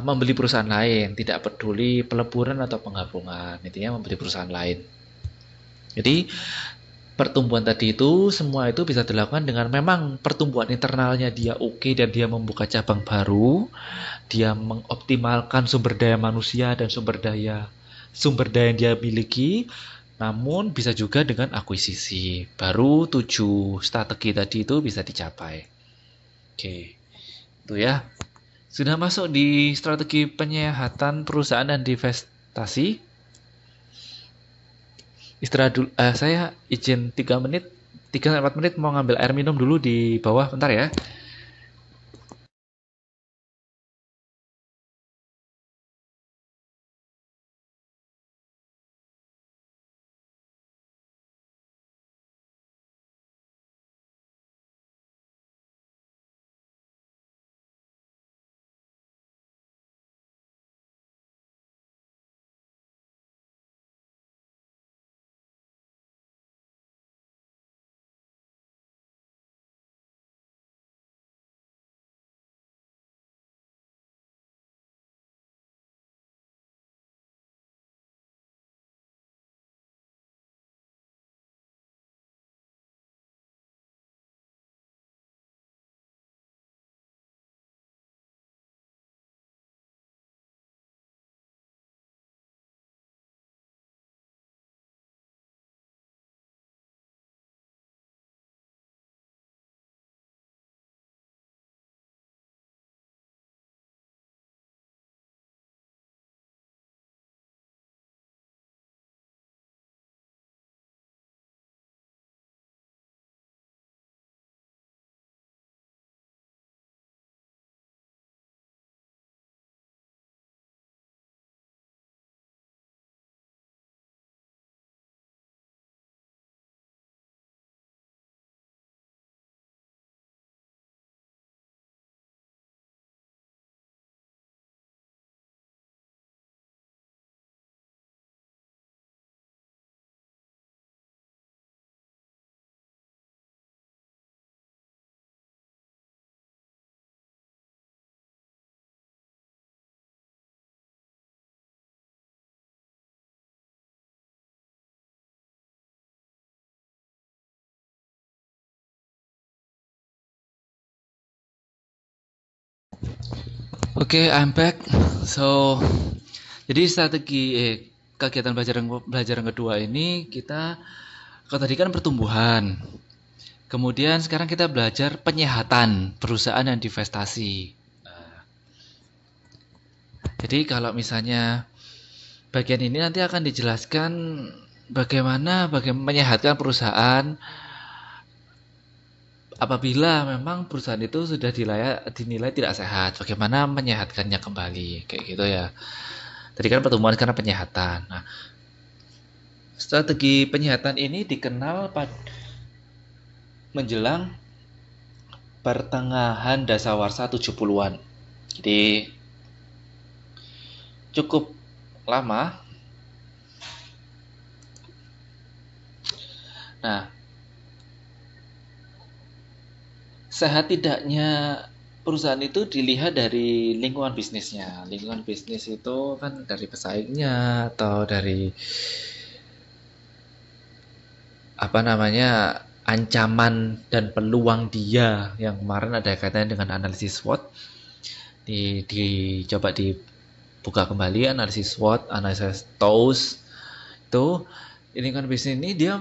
membeli perusahaan lain, tidak peduli peleburan atau penggabungan, intinya membeli perusahaan lain. Jadi pertumbuhan tadi itu semua itu bisa dilakukan dengan memang pertumbuhan internalnya dia oke dan dia membuka cabang baru, dia mengoptimalkan sumber daya manusia dan sumber daya yang dia miliki, namun bisa juga dengan akuisisi. Baru 7 strategi tadi itu bisa dicapai. Oke, itu ya. Sudah masuk di strategi penyehatan perusahaan dan divestasi. Istirahat dulu. Saya izin 3 menit, 3 sampai 4 menit mau ngambil air minum dulu di bawah, bentar ya. Oke, I'm back. So, jadi kegiatan belajar yang kedua ini kita kalau tadi kan pertumbuhan. Kemudian sekarang kita belajar penyehatan perusahaan dan divestasi. Jadi kalau misalnya bagian ini nanti akan dijelaskan bagaimana menyehatkan perusahaan apabila memang perusahaan itu sudah dinilai tidak sehat. Bagaimana menyehatkannya kembali, kayak gitu ya. Tadi kan pertumbuhan karena penyehatan. Nah, strategi penyehatan ini dikenal menjelang pertengahan dasawarsa 70-an. Jadi cukup lama. Nah, sehat tidaknya perusahaan itu dilihat dari lingkungan bisnisnya. Lingkungan bisnis itu kan dari pesaingnya atau dari ancaman dan peluang dia yang kemarin ada kaitannya dengan analisis SWOT. Dicoba dibuka kembali analisis SWOT, analisis TOWS itu lingkungan bisnis ini dia.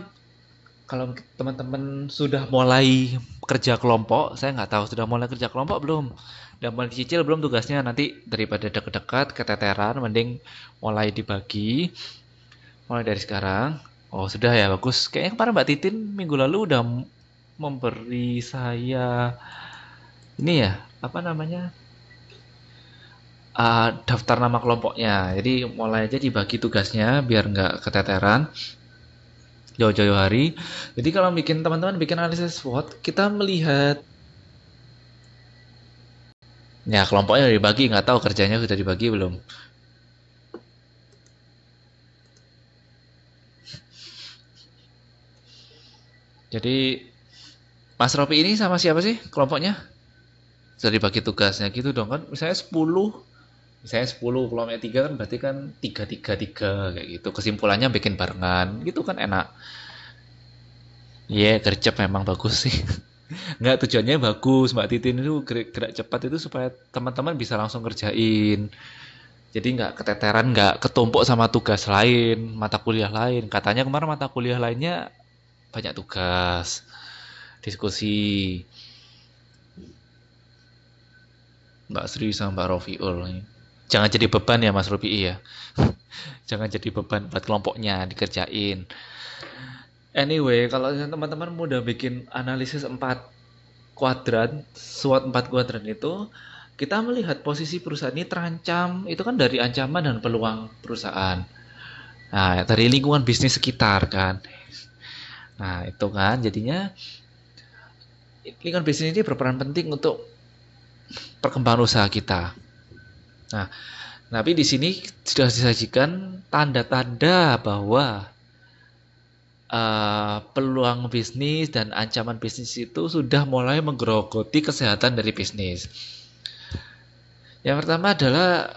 Kalau teman-teman sudah mulai kerja kelompok, saya nggak tahu sudah mulai kerja kelompok belum? Udah mulai dicicil belum tugasnya? Nanti daripada dekat-dekat keteteran, mending mulai dibagi, mulai dari sekarang. Oh sudah ya, bagus. Kayaknya kemarin Mbak Titin minggu lalu udah memberi saya ini ya, daftar nama kelompoknya. Jadi mulai aja dibagi tugasnya biar nggak keteteran jauh-jauh hari. Jadi kalau teman-teman bikin analisis SWOT, kita melihat ya kelompoknya udah dibagi, nggak tahu kerjanya sudah dibagi belum. Jadi Mas Ropi ini sama siapa sih kelompoknya? Sudah dibagi tugasnya gitu dong kan? Misalnya 10 kelompoknya 3 kan berarti kan 3 3 3 kayak gitu. Kesimpulannya bikin barengan gitu kan enak. Iya, yeah, gercep memang bagus sih. Nggak, tujuannya bagus. Mbak Titin itu gerak cepat itu supaya teman-teman bisa langsung kerjain. Jadi nggak keteteran, nggak ketumpuk sama tugas lain, mata kuliah lain. Katanya kemarin mata kuliah lainnya banyak tugas, diskusi. Mbak Sri sama Mbak Rofiul. Jangan jadi beban ya Mas Rofi ya. Jangan jadi beban buat kelompoknya dikerjain. Anyway, kalau teman-teman udah bikin analisis 4 kuadran, SWOT 4 kuadran itu, kita melihat posisi perusahaan ini terancam, itu kan dari ancaman dan peluang perusahaan. Nah, dari lingkungan bisnis sekitar kan. Nah, itu kan jadinya lingkungan bisnis ini berperan penting untuk perkembangan usaha kita. Nah, tapi di sini sudah disajikan tanda-tanda bahwa peluang bisnis dan ancaman bisnis itu sudah mulai menggerogoti kesehatan dari bisnis. Yang pertama adalah,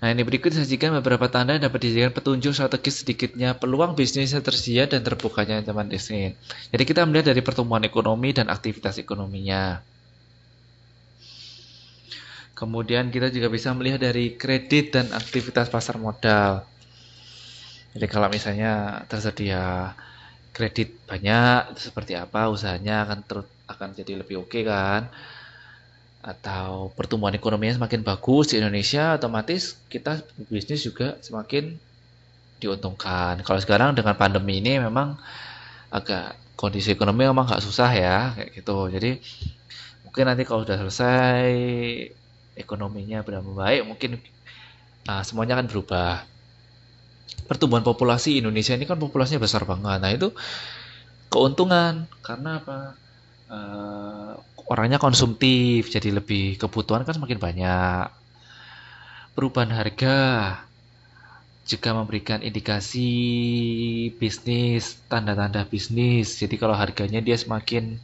nah ini berikut disajikan beberapa tanda yang dapat dijadikan petunjuk strategis sedikitnya peluang bisnis yang tersedia dan terbukanya ancaman bisnis. Jadi kita melihat dari pertumbuhan ekonomi dan aktivitas ekonominya. Kemudian kita juga bisa melihat dari kredit dan aktivitas pasar modal. Jadi kalau misalnya tersedia kredit banyak, itu seperti apa usahanya akan jadi lebih oke kan? Atau pertumbuhan ekonominya semakin bagus di Indonesia, otomatis kita bisnis juga semakin diuntungkan. Kalau sekarang dengan pandemi ini memang agak kondisi ekonomi memang agak susah ya, kayak gitu. Jadi mungkin nanti kalau sudah selesai ekonominya benar membaik, mungkin semuanya akan berubah. Pertumbuhan populasi Indonesia ini kan populasinya besar banget. Nah itu keuntungan karena apa? Orangnya konsumtif, jadi lebih kebutuhan kan semakin banyak. Perubahan harga juga memberikan indikasi bisnis, tanda-tanda bisnis. Jadi kalau harganya dia semakin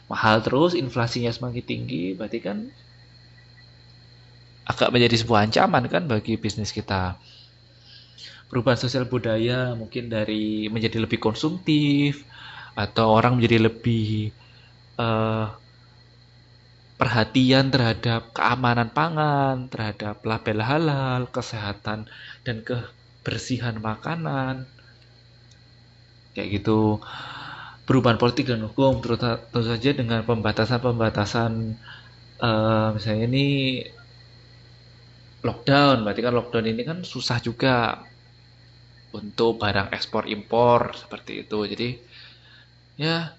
mahal terus, inflasinya semakin tinggi, berarti kan agak menjadi sebuah ancaman kan bagi bisnis kita. Perubahan sosial budaya mungkin dari menjadi lebih konsumtif atau orang menjadi lebih perhatian terhadap keamanan pangan, terhadap label halal, kesehatan dan kebersihan makanan, kayak gitu. Perubahan politik dan hukum, tentu saja dengan pembatasan-pembatasan, misalnya ini lockdown, berarti kan lockdown ini kan susah juga untuk barang ekspor impor seperti itu. Jadi ya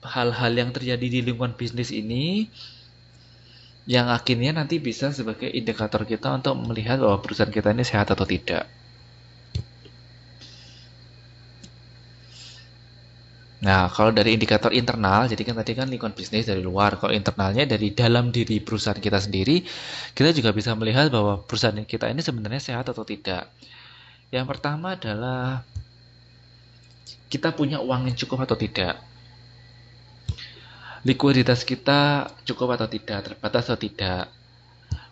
hal-hal yang terjadi di lingkungan bisnis ini yang akhirnya nanti bisa sebagai indikator kita untuk melihat bahwa perusahaan kita ini sehat atau tidak. Nah, kalau dari indikator internal, jadi kan tadi kan lingkungan bisnis dari luar. Kalau internalnya dari dalam diri perusahaan kita sendiri, kita juga bisa melihat bahwa perusahaan kita ini sebenarnya sehat atau tidak. Yang pertama adalah kita punya uang yang cukup atau tidak. Likuiditas kita cukup atau tidak, terbatas atau tidak.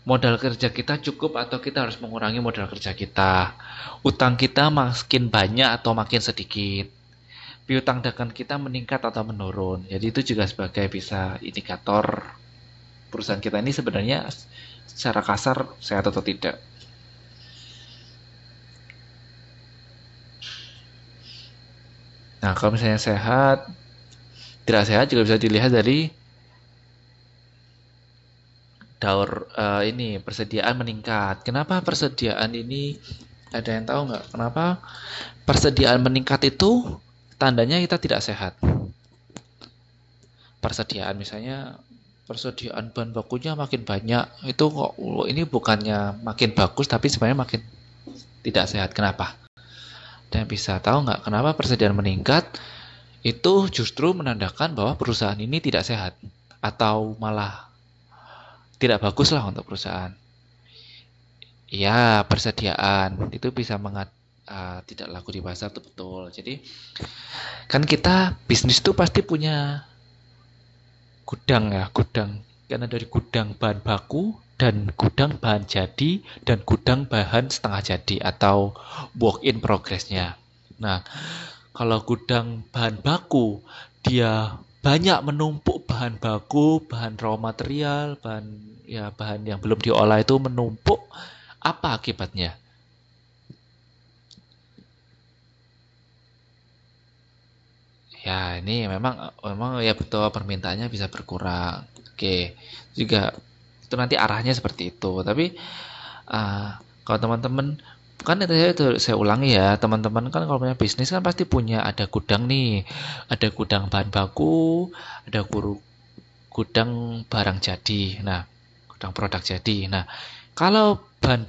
Modal kerja kita cukup atau kita harus mengurangi modal kerja kita. Utang kita makin banyak atau makin sedikit. Piutang dagang kita meningkat atau menurun. Jadi itu juga sebagai bisa indikator perusahaan kita ini sebenarnya secara kasar sehat atau tidak. Nah, kalau misalnya sehat, tidak sehat juga bisa dilihat dari ini persediaan meningkat. Kenapa persediaan ini ada yang tahu nggak? Kenapa persediaan meningkat itu tandanya kita tidak sehat. Persediaan misalnya persediaan bahan bakunya makin banyak, itu kok ini bukannya makin bagus tapi sebenarnya makin tidak sehat. Kenapa? Dan bisa tahu nggak kenapa persediaan meningkat? Itu justru menandakan bahwa perusahaan ini tidak sehat atau malah tidak bagus lah untuk perusahaan. Ya, persediaan itu bisa tidak laku di pasar itu betul. Jadi kan kita bisnis itu pasti punya gudang ya, gudang. Karena dari gudang bahan baku dan gudang bahan jadi dan gudang bahan setengah jadi atau work in progress-nya. Nah, kalau gudang bahan baku dia banyak menumpuk bahan baku, bahan raw material, bahan yang belum diolah itu menumpuk, apa akibatnya? Ya, ini memang ya betul permintaannya bisa berkurang. Oke, juga itu nanti arahnya seperti itu. Tapi kalau teman-teman kan itu saya ulangi ya, teman-teman kan kalau punya bisnis kan pasti punya ada gudang nih, ada gudang bahan baku, ada gudang barang jadi. Nah, gudang produk jadi. Nah, kalau gudang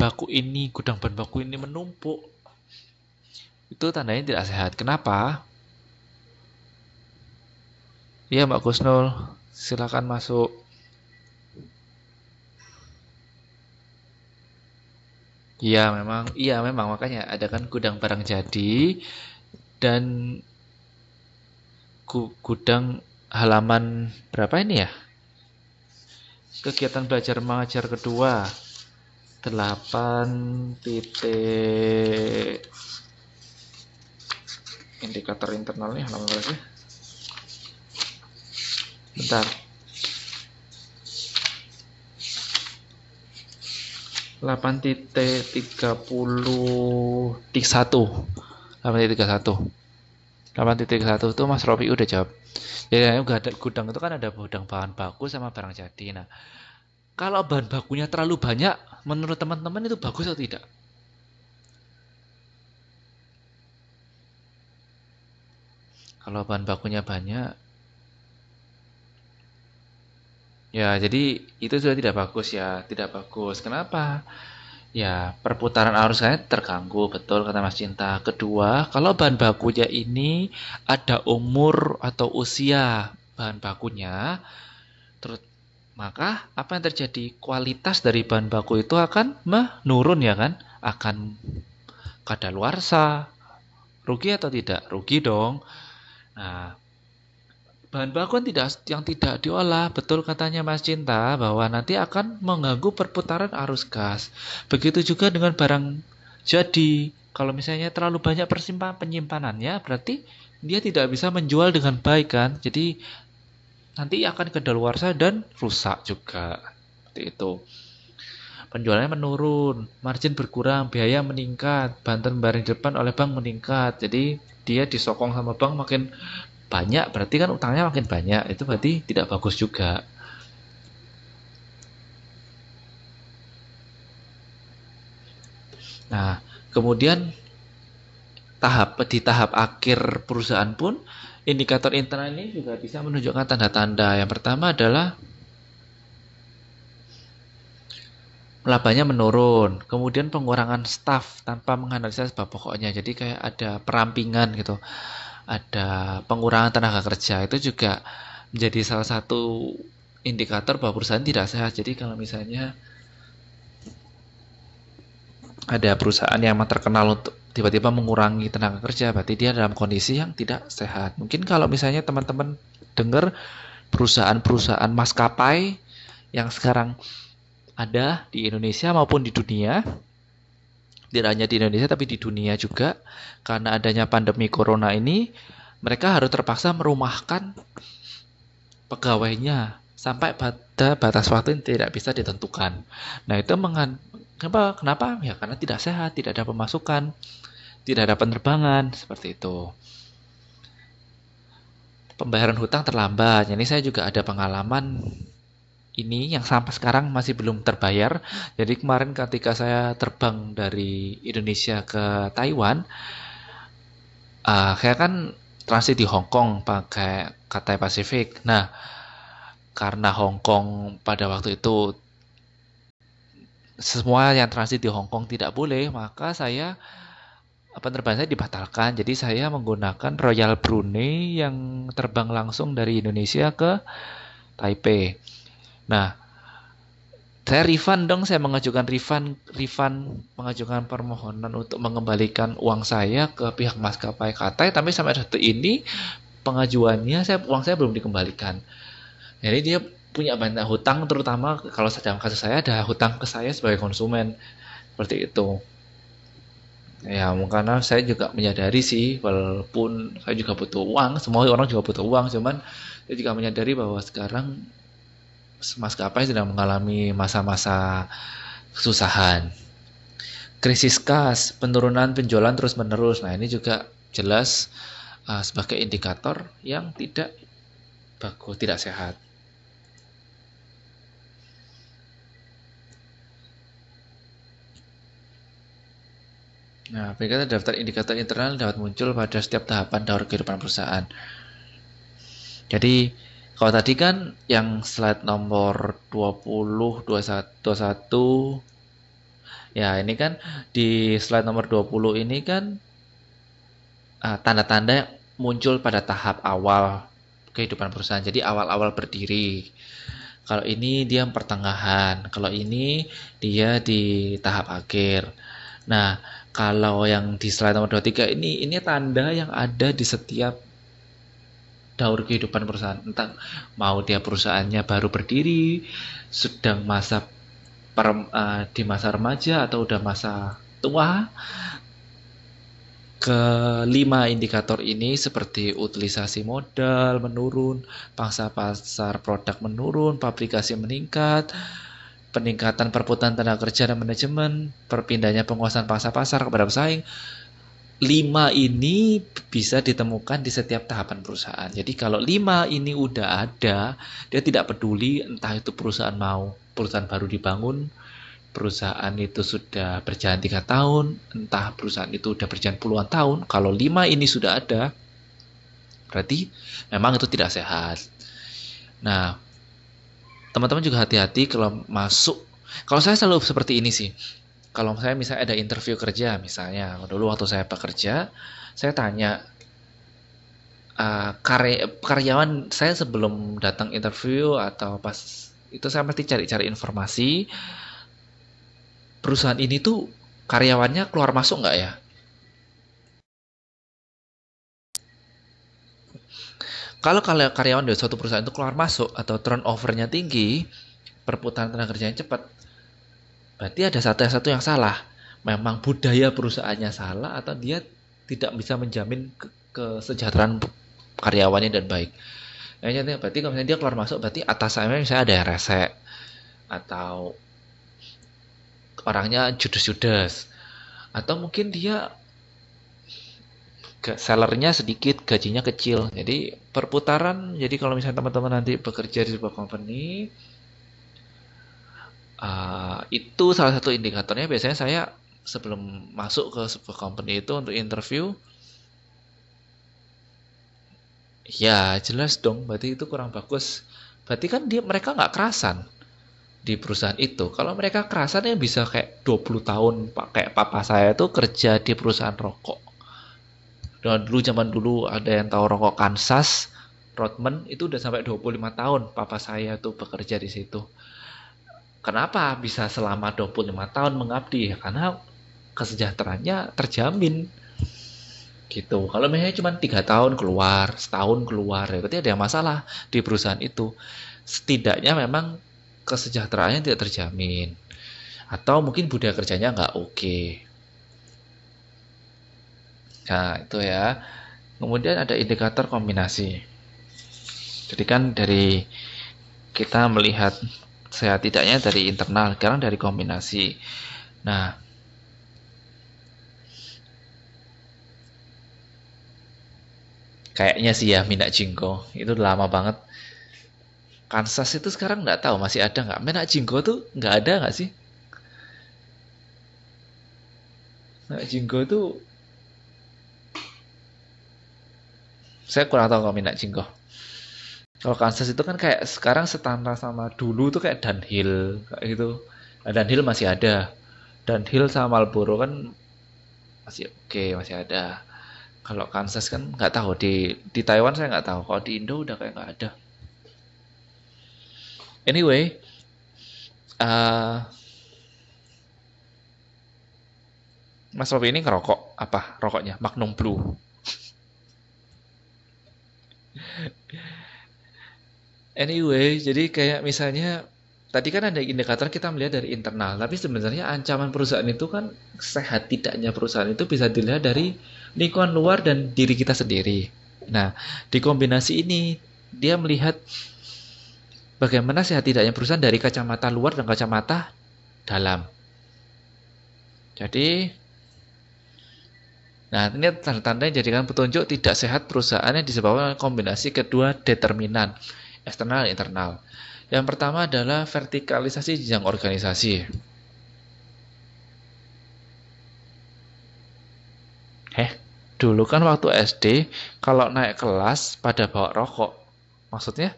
bahan baku ini menumpuk, itu tandanya tidak sehat. Kenapa? Iya Mbak Kusnul, silakan masuk. Iya memang makanya ada kan gudang barang jadi dan gudang halaman berapa ini ya? Kegiatan belajar mengajar kedua 8 titik indikator internalnya halaman berapa sih? Bentar. 8.30 8.31 8.1 itu Mas Rofi udah jawab. Ya, gudang itu kan ada gudang bahan baku sama barang jadi. Nah, kalau bahan bakunya terlalu banyak, menurut teman-teman itu bagus atau tidak? Kalau bahan bakunya banyak, ya jadi itu sudah tidak bagus ya, tidak bagus. Kenapa? Ya, perputaran arus saya terganggu, betul kata Mas Cinta. Kedua, kalau bahan bakunya ini ada umur atau usia bahan bakunya, terus maka apa yang terjadi? Kualitas dari bahan baku itu akan menurun ya kan? Akan kadaluarsa. Rugi atau tidak? Rugi dong. Nah, bahan baku yang tidak diolah, betul katanya Mas Cinta, bahwa nanti akan mengganggu perputaran arus gas. Begitu juga dengan barang jadi. Kalau misalnya terlalu banyak penyimpanannya, berarti dia tidak bisa menjual dengan baik kan. Jadi nanti akan kedaluarsa dan rusak juga. Seperti itu. Penjualannya menurun, margin berkurang, biaya meningkat, bantuan barang di depan oleh bank meningkat. Jadi dia disokong sama bank makin banyak, berarti kan utangnya makin banyak. Itu berarti tidak bagus juga. Nah, kemudian di tahap akhir perusahaan pun indikator internal ini juga bisa menunjukkan tanda-tanda. Yang pertama adalah labanya menurun, kemudian pengurangan staff tanpa menganalisa sebab pokoknya. Jadi kayak ada perampingan gitu, ada pengurangan tenaga kerja. Itu juga menjadi salah satu indikator bahwa perusahaan tidak sehat. Jadi kalau misalnya ada perusahaan yang terkenal untuk tiba-tiba mengurangi tenaga kerja, berarti dia dalam kondisi yang tidak sehat. Mungkin kalau misalnya teman-teman dengar perusahaan-perusahaan maskapai yang sekarang ada di Indonesia maupun di dunia, tidak hanya di Indonesia tapi di dunia juga, karena adanya pandemi corona ini, mereka harus terpaksa merumahkan pegawainya sampai pada batas waktu yang tidak bisa ditentukan. Nah, itu kenapa? Ya karena tidak sehat, tidak ada pemasukan, tidak ada penerbangan, seperti itu. Pembayaran hutang terlambat. Ini saya juga ada pengalaman ini yang sampai sekarang masih belum terbayar. Jadi kemarin ketika saya terbang dari Indonesia ke Taiwan, saya kan transit di Hong Kong pakai Cathay Pacific. Nah, karena Hong Kong pada waktu itu semua yang transit di Hong Kong tidak boleh, maka penerbangan saya dibatalkan. Jadi saya menggunakan Royal Brunei yang terbang langsung dari Indonesia ke Taipei. Nah, saya refund dong, saya mengajukan mengajukan permohonan untuk mengembalikan uang saya ke pihak maskapai Cathay, tapi sampai detik ini pengajuannya uang saya belum dikembalikan. Jadi dia punya banyak hutang, terutama kalau dalam kasus saya ada hutang ke saya sebagai konsumen, seperti itu. Ya, karena saya juga menyadari sih, walaupun saya juga butuh uang, semua orang juga butuh uang, cuman saya juga menyadari bahwa sekarang maskapai sedang mengalami masa-masa kesusahan. Krisis kas, penurunan penjualan terus-menerus. Nah, ini juga jelas sebagai indikator yang tidak bagus, tidak sehat. Nah, berikutnya daftar indikator internal dapat muncul pada setiap tahapan daur kehidupan perusahaan. Jadi, kalau tadi kan yang slide nomor 20, 21, ya ini kan di slide nomor 20 ini kan tanda-tanda muncul pada tahap awal kehidupan perusahaan. Jadi awal-awal berdiri. Kalau ini dia pertengahan, kalau ini dia di tahap akhir. Nah, kalau yang di slide nomor 23 ini tanda yang ada di setiap daur kehidupan perusahaan. Entah mau dia perusahaannya baru berdiri, sedang di masa remaja atau udah masa tua. Kelima indikator ini seperti utilisasi modal menurun, pangsa pasar produk menurun, publikasi meningkat, peningkatan perputaran tenaga kerja dan manajemen, perpindahannya penguasaan pangsa pasar kepada pesaing. 5 ini bisa ditemukan di setiap tahapan perusahaan. Jadi kalau 5 ini udah ada, dia tidak peduli entah itu perusahaan baru dibangun, perusahaan itu sudah berjalan 3 tahun, entah perusahaan itu sudah berjalan puluhan tahun. Kalau 5 ini sudah ada, berarti memang itu tidak sehat. Nah, teman-teman juga hati-hati kalau masuk. Kalau saya selalu seperti ini sih. Kalau saya misalnya ada interview kerja, misalnya dulu waktu saya bekerja, saya tanya karyawan saya sebelum datang interview atau pas itu saya pasti cari-cari informasi perusahaan ini tuh karyawannya keluar masuk nggak ya? Kalau karyawan dari suatu perusahaan itu keluar masuk atau turnover-nya tinggi, perputaran tenaga kerjanya cepat, berarti ada satu yang salah. Memang budaya perusahaannya salah atau dia tidak bisa menjamin kesejahteraan karyawannya dan baik. Contohnya berarti kalau misalnya dia keluar masuk berarti atasannya misalnya ada yang rese atau orangnya judes-judes atau mungkin dia sellernya sedikit, gajinya kecil. Jadi perputaran. Jadi kalau misalnya teman-teman nanti bekerja di sebuah company, itu salah satu indikatornya. Biasanya saya sebelum masuk ke sebuah company itu untuk interview, ya jelas dong. Berarti itu kurang bagus. Berarti kan mereka nggak kerasan di perusahaan itu. Kalau mereka kerasan ya bisa kayak 20 tahun. Kayak papa saya tuh kerja di perusahaan rokok. Dan dulu zaman dulu ada yang tahu rokok Kansas, Rodman itu udah sampai 25 tahun papa saya tuh bekerja di situ. Kenapa bisa selama 25 tahun mengabdi? Ya, karena kesejahteraannya terjamin gitu. Kalau misalnya cuma 3 tahun keluar, setahun keluar, ya berarti ada masalah di perusahaan itu. Setidaknya memang kesejahteraannya tidak terjamin. Atau mungkin budaya kerjanya nggak oke. Nah, itu ya. Kemudian ada indikator kombinasi. Jadi kan dari kita melihat sehat tidaknya dari internal, sekarang dari kombinasi. Nah, kayaknya sih ya Minak Jinggo itu udah lama banget. Kansas itu sekarang nggak tahu masih ada nggak. Minak Jinggo tuh nggak ada nggak sih? Minak Jinggo tuh saya kurang tahu kalau Minak Jinggo. Kalau Kansas itu kan kayak sekarang setara sama dulu tuh kayak Dunhill kayak gitu. Nah, Dunhill masih ada. Dunhill sama Marlboro kan masih oke, masih ada. Kalau Kansas kan nggak tahu di Taiwan saya nggak tahu. Kalau di Indo udah kayak nggak ada. Anyway, uh, Mas Robi ini ngerokok apa rokoknya? Magnum Blue. Anyway, jadi kayak misalnya tadi kan ada indikator kita melihat dari internal, tapi sebenarnya ancaman perusahaan itu kan sehat tidaknya perusahaan itu bisa dilihat dari lingkungan luar dan diri kita sendiri. Nah, di kombinasi ini dia melihat bagaimana sehat tidaknya perusahaan dari kacamata luar dan kacamata dalam. Jadi, nah ini tanda-tanda yang jadikan petunjuk tidak sehat perusahaan yang disebabkan kombinasi kedua determinan, eksternal dan internal. Yang pertama adalah vertikalisasi jenjang organisasi. Dulu kan waktu SD, kalau naik kelas pada bawa rokok. Maksudnya,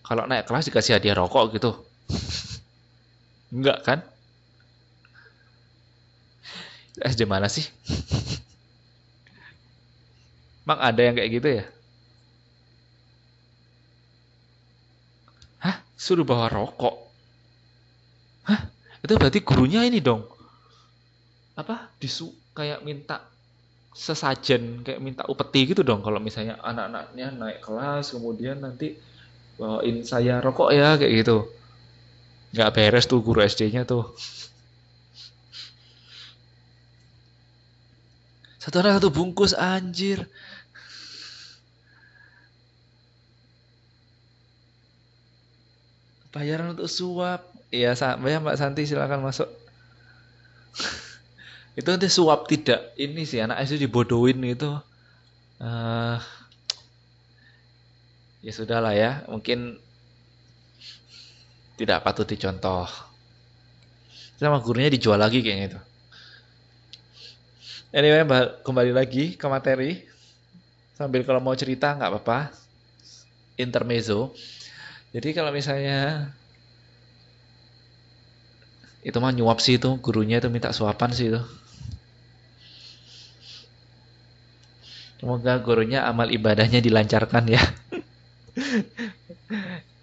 kalau naik kelas dikasih hadiah rokok gitu. Enggak kan? SD mana sih? Emang ada yang kayak gitu ya? Hah? Suruh bawa rokok? Hah? Itu berarti gurunya ini dong. Apa? Kayak minta sesajen, kayak minta upeti gitu dong. Kalau misalnya anak-anaknya naik kelas, kemudian nanti bawain saya rokok ya, kayak gitu. Nggak beres tuh guru SD-nya tuh. Satu orang satu bungkus, anjir. Bayaran untuk suap. Iya, ya Mbak Santi silakan masuk. Itu nanti suap tidak. Ini sih anak SD dibodohin gitu. Uh, ya sudahlah ya, mungkin tidak patut dicontoh. Sama gurunya dijual lagi kayaknya itu. Anyway, kembali lagi ke materi. Sambil kalau mau cerita nggak apa-apa. Intermezzo. Jadi kalau misalnya itu mah nyuap sih itu, gurunya itu minta suapan sih itu. Semoga gurunya amal ibadahnya dilancarkan ya.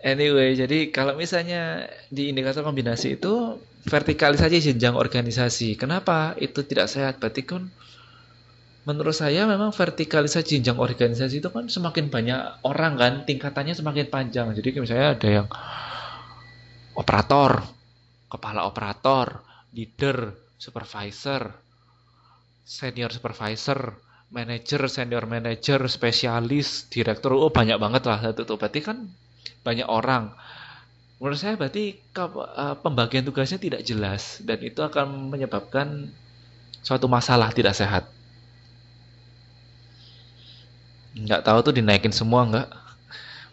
Anyway, jadi kalau misalnya di indikator kombinasi itu vertikalisasi jenjang organisasi. Kenapa itu tidak sehat? Berarti kan menurut saya memang vertikalisasi jenjang organisasi itu kan semakin banyak orang kan, tingkatannya semakin panjang. Jadi misalnya ada yang operator, kepala operator, leader, supervisor, senior supervisor, manajer, senior manajer, spesialis, direktur, oh banyak banget lah satu tuh. Berarti kan banyak orang. Menurut saya berarti pembagian tugasnya tidak jelas dan itu akan menyebabkan suatu masalah tidak sehat. Nggak tahu tuh dinaikin semua nggak?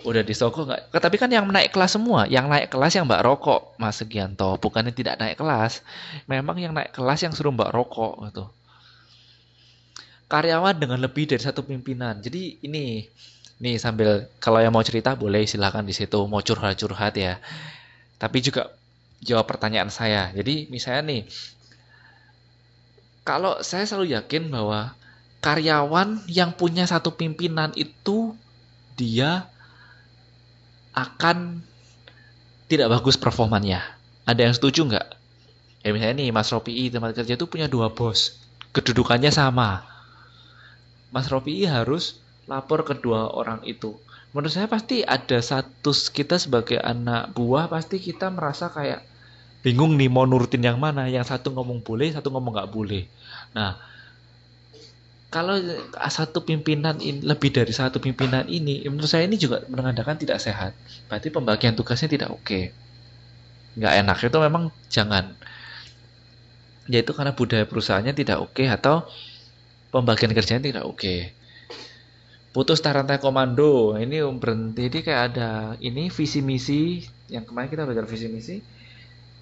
Udah disogok nggak? Tapi kan yang naik kelas semua, yang naik kelas yang Mbak rokok, Mas Segianto, bukannya tidak naik kelas. Memang yang naik kelas yang suruh Mbak rokok gitu. Karyawan dengan lebih dari satu pimpinan. Jadi ini, nih sambil kalau yang mau cerita boleh silakan di situ, mau curhat-curhat ya. Tapi juga jawab pertanyaan saya. Jadi misalnya nih, kalau saya selalu yakin bahwa karyawan yang punya satu pimpinan itu dia akan tidak bagus performanya. Ada yang setuju nggak? Ya misalnya nih Mas Ropi tempat kerja itu punya dua bos, kedudukannya sama. Mas Ropi harus lapor ke dua orang itu. Menurut saya pasti ada satu kita sebagai anak buah pasti kita merasa kayak bingung nih mau nurutin yang mana. Yang satu ngomong boleh, satu ngomong nggak boleh. Nah, kalau satu pimpinan ini, lebih dari satu pimpinan ini, menurut saya ini juga menandakan tidak sehat. Berarti pembagian tugasnya tidak oke. Nggak enak itu memang jangan. Yaitu karena budaya perusahaannya tidak oke atau pembagian kerjanya tidak oke. Putus rantai komando. Ini berhenti. Jadi kayak ada ini visi misi yang kemarin kita belajar visi misi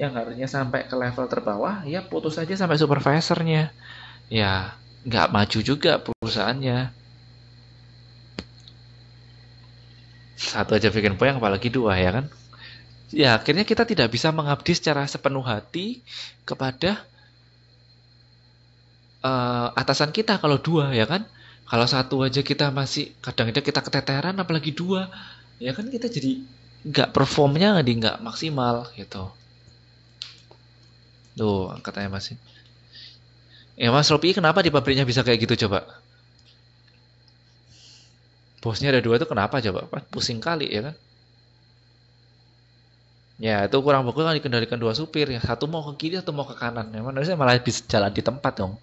yang harusnya sampai ke level terbawah, ya putus aja sampai supervisornya. Ya nggak maju juga perusahaannya. Satu aja bikin poin apalagi dua ya kan. Ya akhirnya kita tidak bisa mengabdi secara sepenuh hati kepada atasan kita kalau dua ya kan. Kalau satu aja kita masih kadang-kadang kita keteteran apalagi dua ya kan kita jadi nggak performnya jadi nggak maksimal gitu. Tuh katanya masih. Ya Mas Ropi kenapa di pabriknya bisa kayak gitu coba? Bosnya ada dua itu kenapa coba? Pusing kali ya kan? Ya itu kurang bagus kan dikendalikan dua supir ya. Satu mau ke kiri, satu mau ke kanan. Memang harusnya malah bisa jalan di tempat dong.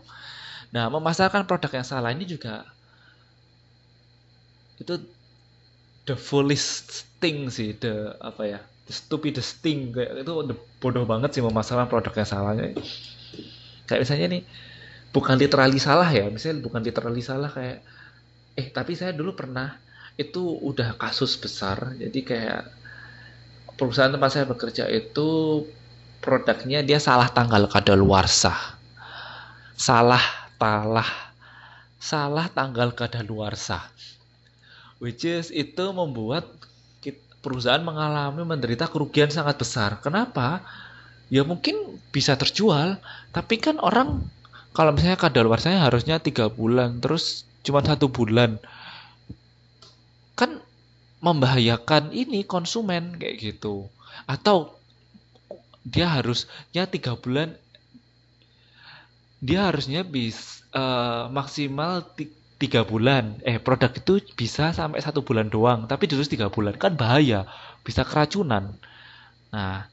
Nah memasarkan produk yang salah ini juga itu the foolish thing sih, the apa ya, the stupidest thing kayak itu bodoh banget sih memasarkan produk yang salah. Kayak misalnya nih bukan literally salah ya, misalnya bukan literally salah kayak tapi saya dulu pernah itu udah kasus besar. Jadi kayak perusahaan tempat saya bekerja itu produknya dia salah tanggal kadaluarsa. Salah talah salah tanggal kadaluarsa. Which is itu membuat perusahaan menderita kerugian sangat besar. Kenapa? Ya mungkin bisa terjual, tapi kan orang kalau misalnya kadaluarsanya harusnya 3 bulan, terus cuma 1 bulan, kan membahayakan ini konsumen kayak gitu. Atau dia harusnya 3 bulan, dia harusnya bisa maksimal 3 bulan. Produk itu bisa sampai 1 bulan doang, tapi terus 3 bulan kan bahaya, bisa keracunan. Nah,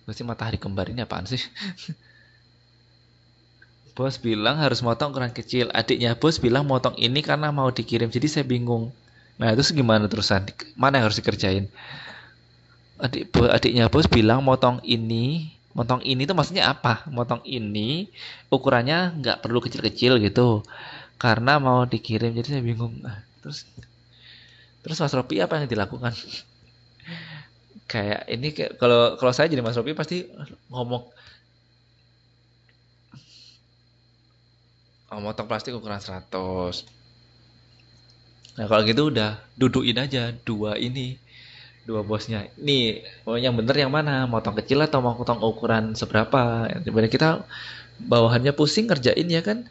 pasti matahari kembar ini apaan sih? Bos bilang harus motong ukuran kecil. Adiknya bos bilang motong ini karena mau dikirim. Jadi saya bingung. Nah, itu gimana terusan? Mana yang harus dikerjain? Adiknya bos bilang motong ini. Motong ini itu maksudnya apa? Motong ini ukurannya nggak perlu kecil-kecil gitu. Karena mau dikirim. Jadi saya bingung. Terus Mas Ropi apa yang dilakukan? Kayak ini kalau kalau saya jadi Mas Ropi pasti ngomong motong plastik ukuran 100. Nah kalau gitu udah dudukin aja dua bosnya. Nih mau yang bener yang mana? Motong kecil atau mau motong ukuran seberapa? Daripada kita bawahannya pusing kerjain ya kan?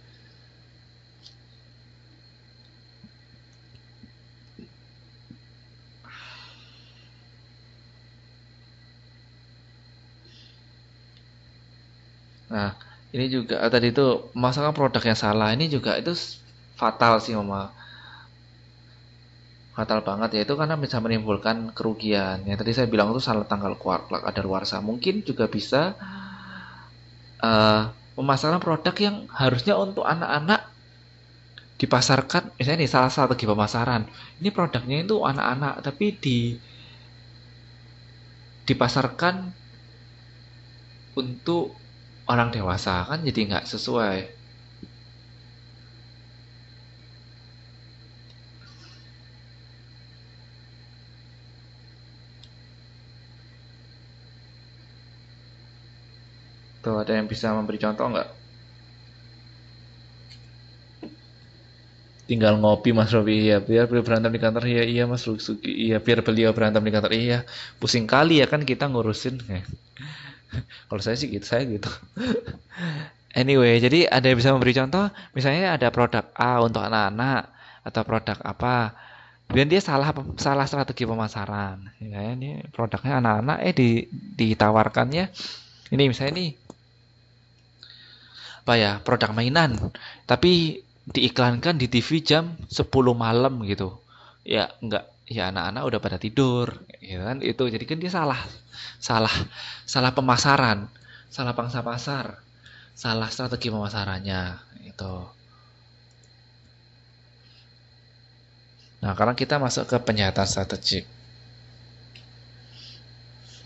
Nah ini juga tadi itu masalah produk yang salah ini juga itu fatal sih mama. Fatal banget ya itu karena bisa menimbulkan kerugian. Yang tadi saya bilang itu salah tanggal kadaluarsa. Mungkin juga bisa Pemasaran produk yang harusnya untuk anak-anak dipasarkan, misalnya nih salah satu strategi pemasaran. Ini produknya itu anak-anak, tapi dipasarkan untuk orang dewasa, kan jadi nggak sesuai. Tuh ada yang bisa memberi contoh nggak? Tinggal ngopi Mas Robi, iya biar beliau berantem di kantor, iya iya Mas Rusuki, iya biar beliau berantem di kantor, iya pusing kali ya kan kita ngurusin. Kalau saya sih gitu, saya gitu. Anyway, jadi ada yang bisa memberi contoh, misalnya ada produk A untuk anak-anak atau produk apa, dan dia salah salah strategi pemasaran. Ya, ini produknya anak-anak, ditawarkannya ini misalnya nih apa ya, produk mainan, tapi diiklankan di TV jam 10 malam gitu. Ya enggak, ya anak-anak udah pada tidur, ya kan itu. Jadi kan dia salah salah salah pemasaran, salah pangsa pasar, salah strategi pemasarannya itu. Nah, sekarang kita masuk ke penyihatan strategik.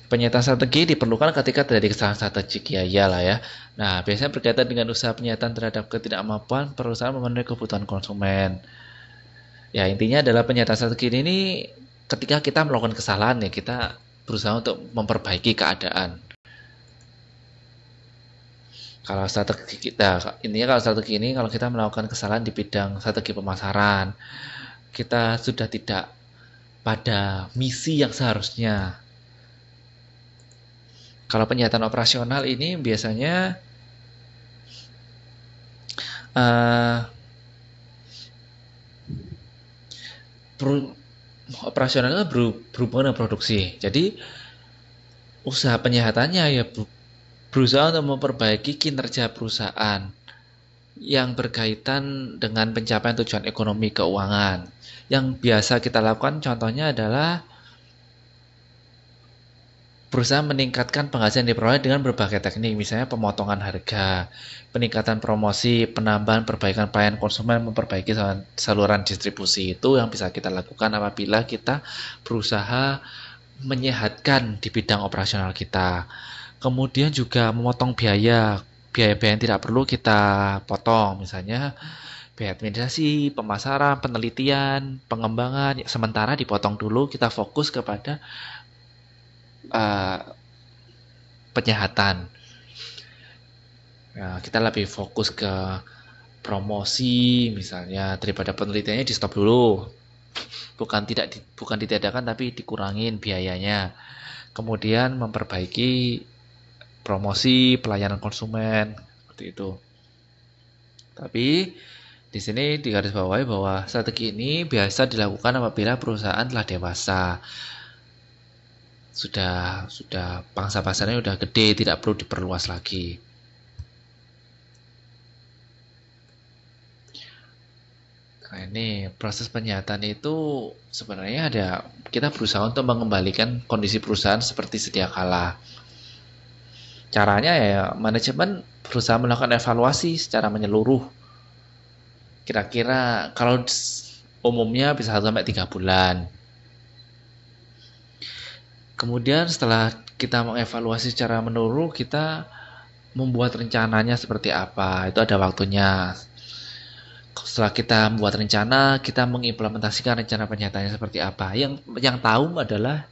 Penyihatan strategi diperlukan ketika terjadi kesalahan strategik, ya iyalah ya. Nah, biasanya berkaitan dengan usaha penyihatan terhadap ketidakmampuan perusahaan memenuhi kebutuhan konsumen. Ya, intinya adalah penyihatan strategi ini ketika kita melakukan kesalahan ya, kita berusaha untuk memperbaiki keadaan. Kalau strategi kita, intinya kalau strategi ini, kalau kita melakukan kesalahan di bidang strategi pemasaran, kita sudah tidak pada misi yang seharusnya. Kalau penyihatan operasional ini biasanya operasional itu berhubungan dengan produksi. Jadi usaha penyihatannya ya berusaha untuk memperbaiki kinerja perusahaan yang berkaitan dengan pencapaian tujuan ekonomi keuangan. Yang biasa kita lakukan contohnya adalah berusaha meningkatkan penghasilan diperoleh dengan berbagai teknik, misalnya pemotongan harga, peningkatan promosi, penambahan perbaikan pelayanan konsumen, memperbaiki saluran distribusi. Itu yang bisa kita lakukan apabila kita berusaha menyehatkan di bidang operasional kita. Kemudian juga memotong biaya-biaya yang tidak perlu kita potong, misalnya biaya administrasi, pemasaran, penelitian, pengembangan, sementara dipotong dulu, kita fokus kepada uh, penyehatan. Nah, kita lebih fokus ke promosi misalnya, daripada penelitiannya di stop dulu. Bukan ditiadakan tapi dikurangin biayanya. Kemudian memperbaiki promosi pelayanan konsumen seperti itu. Tapi di sini digarisbawahi bahwa strategi ini biasa dilakukan apabila perusahaan telah dewasa, sudah pangsa pasarnya sudah gede, tidak perlu diperluas lagi. Nah, ini proses penyihatan itu sebenarnya kita berusaha untuk mengembalikan kondisi perusahaan seperti sedia kala. Caranya ya manajemen berusaha melakukan evaluasi secara menyeluruh. Kira-kira kalau umumnya bisa 1-3 bulan. Kemudian setelah kita mengevaluasi secara menyeluruh, kita membuat rencananya seperti apa. Itu ada waktunya. Setelah kita membuat rencana, kita mengimplementasikan rencana penyihatannya seperti apa. Yang tahu adalah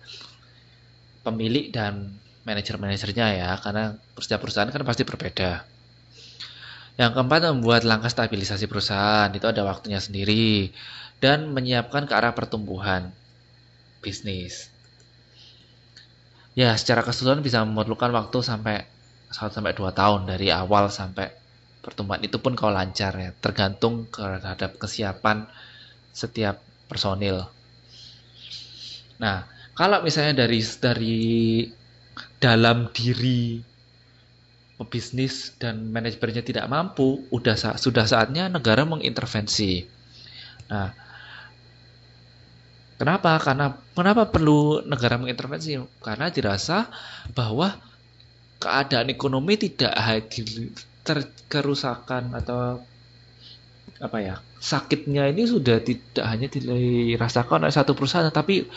pemilik dan manajer-manajernya ya, karena setiap perusahaan kan pasti berbeda. Yang keempat, membuat langkah stabilisasi perusahaan, itu ada waktunya sendiri, dan menyiapkan ke arah pertumbuhan bisnis. Ya, secara keseluruhan bisa memerlukan waktu sampai 1-2 tahun dari awal sampai pertumbuhan. Itu pun kalau lancar ya, tergantung terhadap kesiapan setiap personil. Nah, kalau misalnya dari dalam diri pebisnis dan manajemennya tidak mampu, sudah saatnya negara mengintervensi. Nah, kenapa perlu negara mengintervensi? Karena dirasa bahwa keadaan ekonomi tidak hadir, kerusakan atau apa ya, sakitnya ini sudah tidak hanya dirasakan oleh satu perusahaan, tapi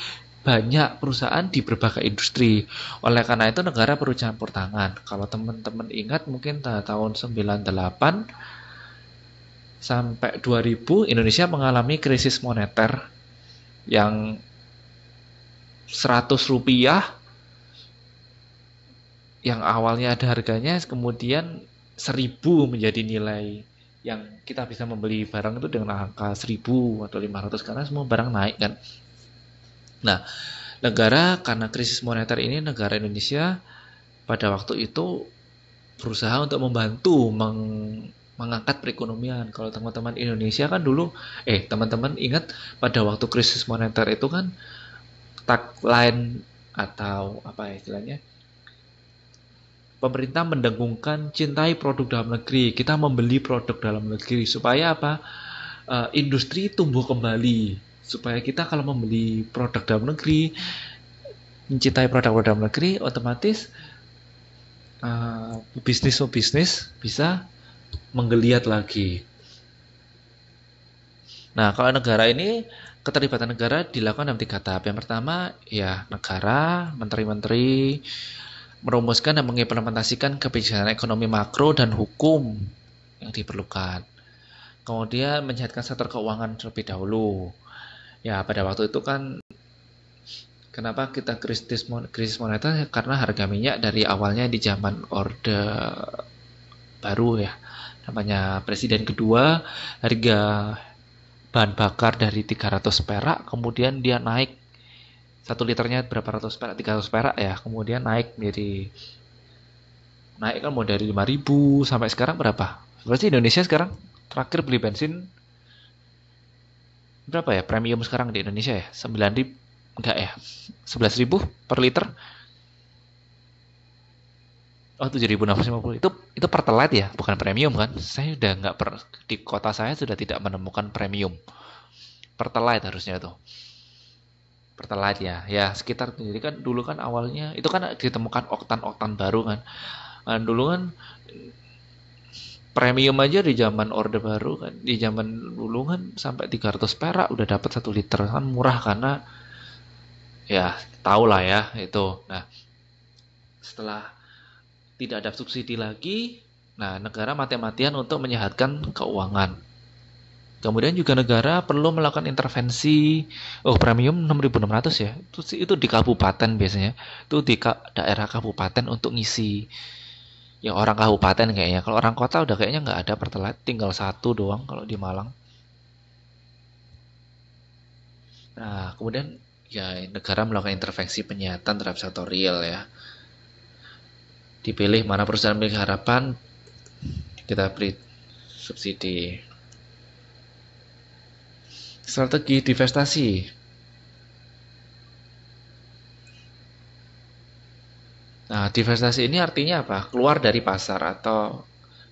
banyak perusahaan di berbagai industri. Oleh karena itu negara perlu campur tangan. Kalau teman-teman ingat mungkin tahun 98 sampai 2000 Indonesia mengalami krisis moneter yang 100 rupiah yang awalnya ada harganya kemudian 1000 menjadi nilai yang kita bisa membeli barang itu dengan angka 1000 atau 500 karena semua barang naik kan. Nah, negara karena krisis moneter ini negara Indonesia pada waktu itu berusaha untuk membantu mengangkat perekonomian. Kalau teman-teman Indonesia kan dulu, teman-teman ingat pada waktu krisis moneter itu kan tagline atau apa istilahnya, pemerintah mendengungkan cintai produk dalam negeri, kita membeli produk dalam negeri supaya apa? Industri tumbuh kembali, supaya kita kalau membeli produk dalam negeri, mencintai produk dalam negeri, otomatis bisnis bisa menggeliat lagi. Nah, kalau negara ini keterlibatan negara dilakukan dalam 3 tahap. Yang pertama, ya negara, menteri-menteri merumuskan dan mengimplementasikan kebijakan ekonomi makro dan hukum yang diperlukan. Kemudian menyehatkan sektor keuangan terlebih dahulu. Ya, pada waktu itu kan kenapa kita krisis moneter? Karena harga minyak dari awalnya di zaman Orde Baru ya, namanya Presiden kedua, harga bahan bakar dari 300 perak, kemudian dia naik 1 liternya berapa ratus perak, 300 perak ya, kemudian naik kan mau dari 5.000 sampai sekarang berapa? Berarti Indonesia sekarang terakhir beli bensin berapa ya premium sekarang di Indonesia ya? 9.000 enggak ya? 11.000 per liter? Oh, 7.650. Itu pertalite ya, bukan premium kan? Saya udah nggak di kota saya sudah tidak menemukan premium. Pertalite harusnya tuh. Pertalite ya. Ya, sekitar jadi kan dulu kan awalnya itu kan ditemukan oktan-oktan baru kan. Dulu kan premium aja di zaman Orde Baru kan, di zaman dulu kan sampai 300 perak udah dapat 1 liter kan, murah karena ya tau lah ya itu. Nah, setelah tidak ada subsidi lagi, nah negara mati-matian untuk menyehatkan keuangan. Kemudian juga negara perlu melakukan intervensi. Oh, premium 6.600 ya. Itu di kabupaten biasanya. Itu di daerah kabupaten untuk ngisi. Ya orang kabupaten kayaknya. Kalau orang kota udah kayaknya nggak ada pertalite, tinggal 1 doang kalau di Malang. Nah, kemudian ya negara melakukan intervensi penyihatan terhadap sektor real ya. Dipilih mana perusahaan milik harapan, kita beri subsidi. Strategi divestasi. Nah, divestasi ini artinya apa? Keluar dari pasar atau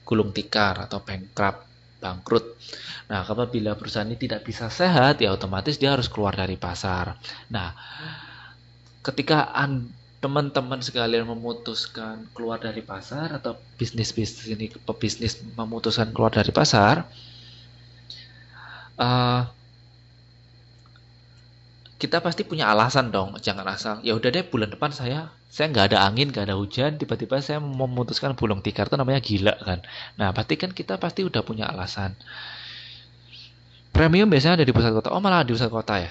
gulung tikar atau bankrupt, bangkrut. Nah, apabila perusahaan ini tidak bisa sehat, ya otomatis dia harus keluar dari pasar. Nah, ketika teman-teman sekalian memutuskan keluar dari pasar atau bisnis-bisnis ini pebisnis memutuskan keluar dari pasar, kita pasti punya alasan dong. Jangan asal ya udah deh bulan depan saya nggak ada angin, nggak ada hujan, tiba-tiba saya memutuskan gulung tikar, itu namanya gila kan. Nah, berarti kan kita pasti udah punya alasan. Premium biasanya ada di pusat kota. Oh, malah di pusat kota ya.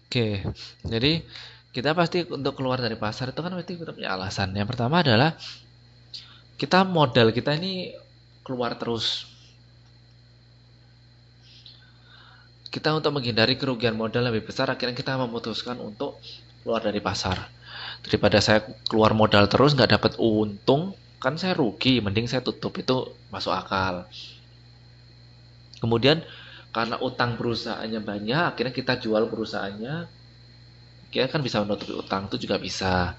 Oke, jadi kita pasti untuk keluar dari pasar itu kan pasti kita punya alasan. Yang pertama adalah modal kita ini keluar terus. Kita untuk menghindari kerugian modal lebih besar, akhirnya kita memutuskan untuk keluar dari pasar. Daripada saya keluar modal terus nggak dapat untung, kan saya rugi, mending saya tutup, itu masuk akal. Kemudian karena utang perusahaannya banyak, akhirnya kita jual perusahaannya, kita kan bisa menutupi utang, itu juga bisa.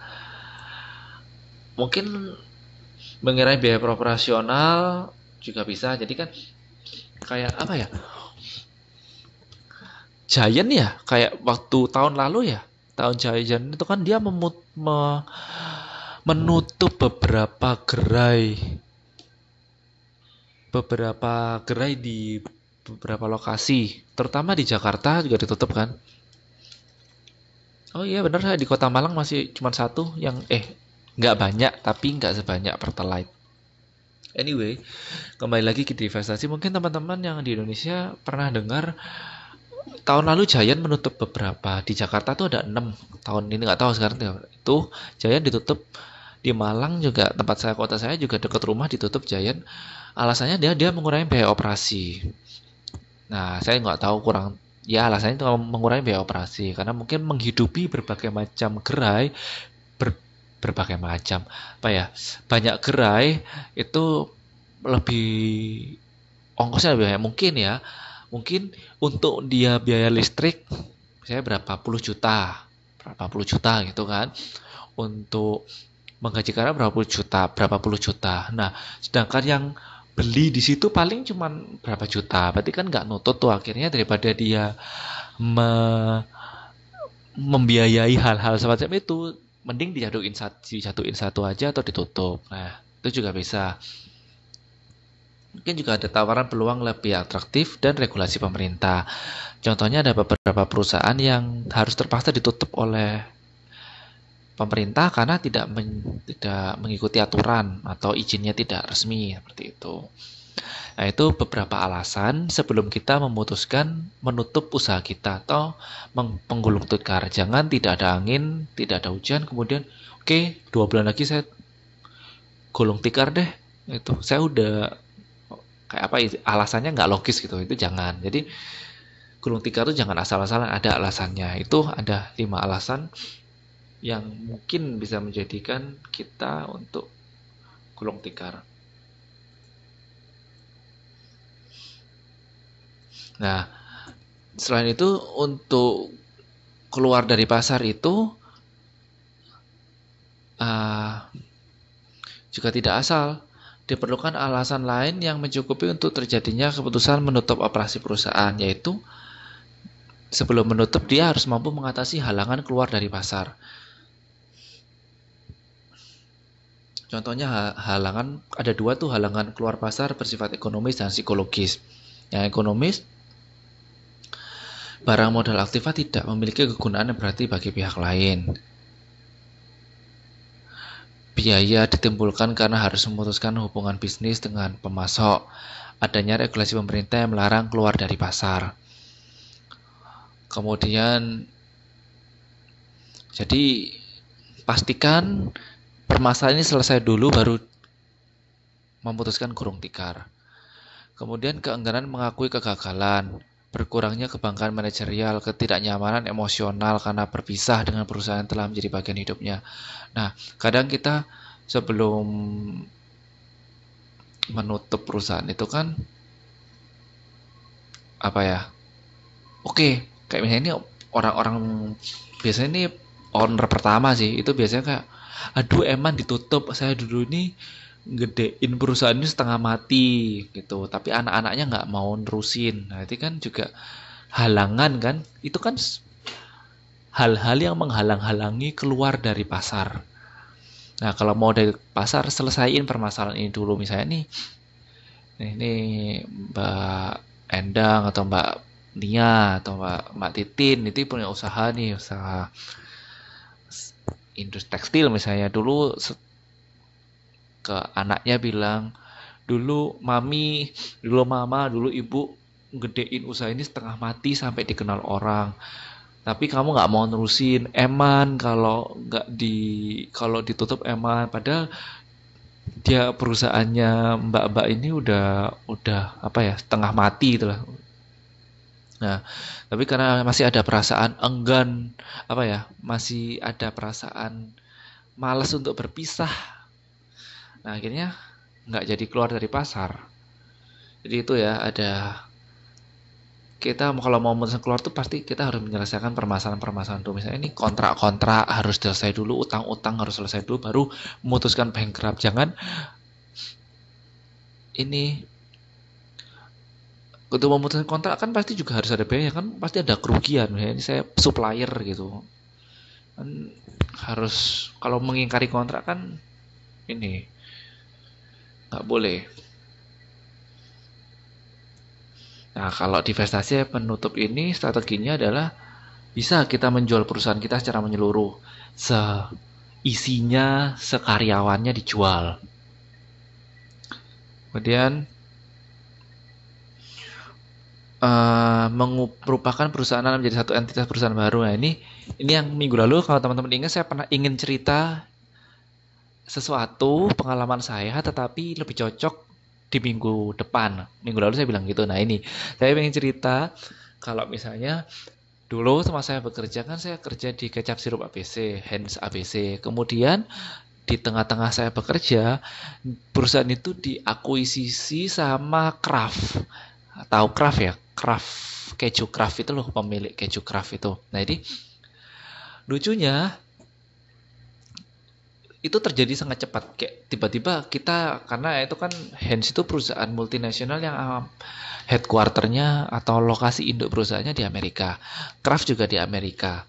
Mungkin mengurangi biaya operasional juga bisa. Jadi kan kayak apa ya? Giant ya, kayak waktu tahun lalu ya, tahun Giant itu kan dia menutup beberapa gerai di beberapa lokasi, terutama di Jakarta juga ditutup kan. Oh iya benar, saya di Kota Malang masih cuma satu yang nggak banyak tapi nggak sebanyak Pertalite. Anyway, kembali lagi ke divestasi. Mungkin teman-teman yang di Indonesia pernah dengar tahun lalu Giant menutup beberapa. Di Jakarta tuh ada 6, tahun ini nggak tahu sekarang itu Giant ditutup. Di Malang juga, tempat saya, kota saya juga dekat rumah ditutup Giant. Alasannya dia mengurangi biaya operasi. Nah, saya nggak tahu, kurang ya alasannya itu mengurangi biaya operasi karena mungkin menghidupi berbagai macam gerai, berbagai macam apa ya, banyak gerai itu lebih ongkosnya lebih banyak mungkin ya. Mungkin untuk dia biaya listrik saya berapa puluh juta gitu kan, untuk menggaji karyawan berapa puluh juta. Nah, sedangkan yang beli di situ paling cuman berapa juta, berarti kan nggak nutut tuh, akhirnya daripada dia membiayai hal-hal semacam itu, mending dijatuhin satu aja atau ditutup. Nah, itu juga bisa. Mungkin juga ada tawaran peluang lebih atraktif dan regulasi pemerintah. Contohnya ada beberapa perusahaan yang harus terpaksa ditutup oleh pemerintah karena tidak mengikuti aturan atau izinnya tidak resmi seperti itu. Nah, itu beberapa alasan sebelum kita memutuskan menutup usaha kita atau menggulung tikar. Jangan tidak ada angin, tidak ada hujan, kemudian oke, 2 bulan lagi saya gulung tikar deh. Itu saya udah kayak apa, alasannya nggak logis gitu. Itu jangan. Jadi gulung tikar itu jangan asal-asalan, ada alasannya. Itu ada 5 alasan yang mungkin bisa menjadikan kita untuk gulung tikar. Nah, selain itu untuk keluar dari pasar itu juga tidak asal. Diperlukan alasan lain yang mencukupi untuk terjadinya keputusan menutup operasi perusahaan, yaitu sebelum menutup dia harus mampu mengatasi halangan keluar dari pasar. Contohnya halangan ada 2 tuh, halangan keluar pasar bersifat ekonomis dan psikologis. Yang ekonomis, barang modal aktiva tidak memiliki kegunaan yang berarti bagi pihak lain. Biaya ditimbulkan karena harus memutuskan hubungan bisnis dengan pemasok. Adanya regulasi pemerintah yang melarang keluar dari pasar. Kemudian, jadi pastikan permasalahan ini selesai dulu baru memutuskan gulung tikar. Kemudian keengganan mengakui kegagalan, berkurangnya kebanggaan manajerial, ketidaknyamanan emosional karena berpisah dengan perusahaan yang telah menjadi bagian hidupnya. Nah, kadang kita sebelum menutup perusahaan itu kan apa ya? Oke, kayak misalnya ini orang-orang biasanya ini owner pertama sih, itu biasanya kayak aduh eman ditutup, saya dulu ini gedein perusahaan ini setengah mati gitu, tapi anak-anaknya nggak mau nerusin. Nah, itu kan juga halangan kan, itu kan hal-hal yang menghalang-halangi keluar dari pasar. Nah, kalau mau dari pasar, selesaiin permasalahan ini dulu. Misalnya ini Mbak Endang atau Mbak Nia atau Mbak Titin itu punya usaha nih, usaha industri tekstil misalnya. Dulu ke anaknya bilang, dulu mami, dulu mama, dulu ibu gedein usaha ini setengah mati sampai dikenal orang, tapi kamu nggak mau nerusin, eman kalau ditutup eman, padahal dia perusahaannya mbak-mbak ini udah apa ya, setengah mati itulah. Nah, tapi karena masih ada perasaan enggan, apa ya, masih ada perasaan malas untuk berpisah. Nah, akhirnya nggak jadi keluar dari pasar. Jadi itu ya, ada kita kalau mau memutuskan keluar tuh pasti kita harus menyelesaikan permasalahan-permasalahan dulu. Misalnya ini kontrak-kontrak harus selesai dulu, utang-utang harus selesai dulu, baru memutuskan bankrupt. Jangan ini Untuk memutuskan kontrak kan pasti juga harus ada biaya kan, pasti ada kerugian ya. Ini saya supplier gitu kan, harus kalau mengingkari kontrak kan ini nggak boleh. Nah, kalau divestasi penutup ini strateginya adalah bisa kita menjual perusahaan kita secara menyeluruh, seisinya, sekaryawannya dijual. Kemudian merupakan perusahaan menjadi satu entitas perusahaan baru. Nah, ini yang minggu lalu kalau teman-teman ingat saya pernah ingin cerita sesuatu pengalaman saya, tetapi lebih cocok di minggu depan. Minggu lalu saya bilang gitu. Nah, ini saya ingin cerita kalau misalnya dulu sama saya bekerja kan, saya kerja di Kecap Sirup ABC, Heinz ABC. Kemudian di tengah-tengah saya bekerja, perusahaan itu diakuisisi sama Kraft. Tahu Kraft ya? Kraft, keju Kraft itu loh, pemilik keju Kraft itu. Nah, ini lucunya itu terjadi sangat cepat, kayak tiba-tiba kita, karena itu kan Heinz itu perusahaan multinasional yang headquarternya atau lokasi induk perusahaannya di Amerika, Kraft juga di Amerika.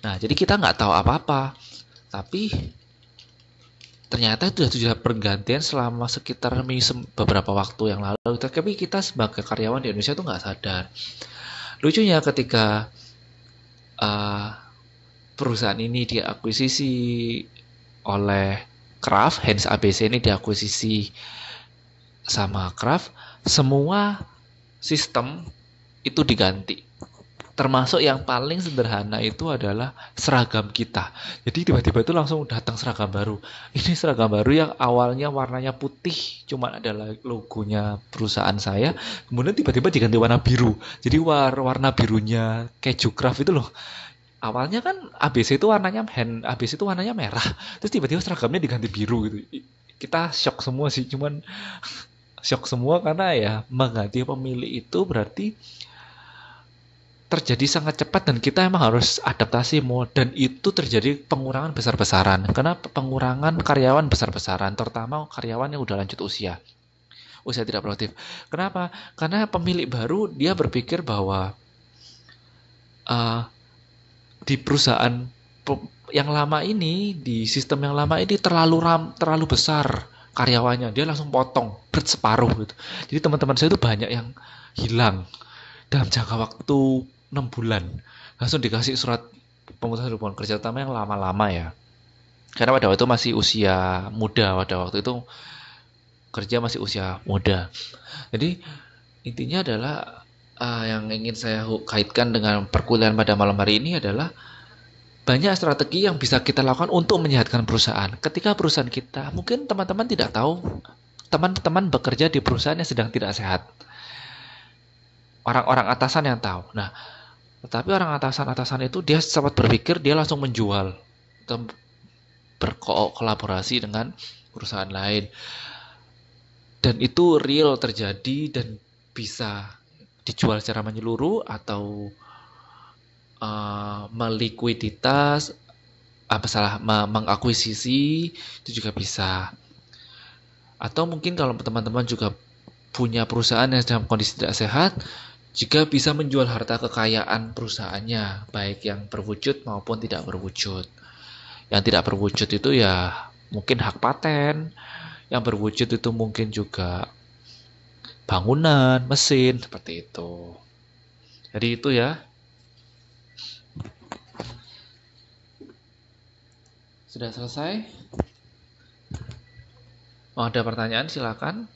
Nah, jadi kita nggak tahu apa-apa, tapi ternyata itu sudah pergantian selama sekitar beberapa waktu yang lalu, tapi kita sebagai karyawan di Indonesia tuh nggak sadar. Lucunya ketika perusahaan ini diakuisisi oleh Kraft, Heinz ABC ini diakuisisi sama Kraft, semua sistem itu diganti. Termasuk yang paling sederhana itu adalah seragam kita. Jadi tiba-tiba itu langsung datang seragam baru. Ini seragam baru yang awalnya warnanya putih, cuma ada logonya perusahaan saya, kemudian tiba-tiba diganti warna biru. Jadi warna birunya keju Kraft itu loh. Awalnya kan ABC itu warnanya ABC itu warnanya merah, terus tiba-tiba seragamnya diganti biru gitu. Kita shock semua sih, cuman shock semua karena ya mengganti pemilik itu berarti terjadi sangat cepat dan kita emang harus adaptasi dan itu terjadi pengurangan besar-besaran karena pengurangan karyawan besar-besaran, terutama karyawan yang udah lanjut usia tidak produktif. Kenapa? Karena pemilik baru dia berpikir bahwa di perusahaan yang lama ini, di sistem yang lama ini terlalu besar karyawannya, dia langsung potong separuh gitu. Jadi teman-teman saya itu banyak yang hilang dalam jangka waktu 6 bulan, langsung dikasih surat pemutusan hubungan kerja, terutama yang lama-lama ya, karena pada waktu itu masih usia muda, pada waktu itu kerja masih usia muda. Jadi intinya adalah yang ingin saya kaitkan dengan perkuliahan pada malam hari ini adalah banyak strategi yang bisa kita lakukan untuk menyehatkan perusahaan. Ketika perusahaan kita, mungkin teman-teman tidak tahu, teman-teman bekerja di perusahaan yang sedang tidak sehat. Orang-orang atasan yang tahu. Nah, tetapi orang atasan-atasan itu dia sempat berpikir dia langsung menjual atau berkolaborasi dengan perusahaan lain. Dan itu real terjadi dan bisa dijual secara menyeluruh atau melikuiditas, mengakuisisi itu juga bisa. Atau mungkin kalau teman-teman juga punya perusahaan yang dalam kondisi tidak sehat, juga bisa menjual harta kekayaan perusahaannya, baik yang berwujud maupun tidak berwujud. Yang tidak berwujud itu ya mungkin hak paten, yang berwujud itu mungkin juga bangunan, mesin, seperti itu. Jadi itu ya. Sudah selesai? Mau ada pertanyaan silakan.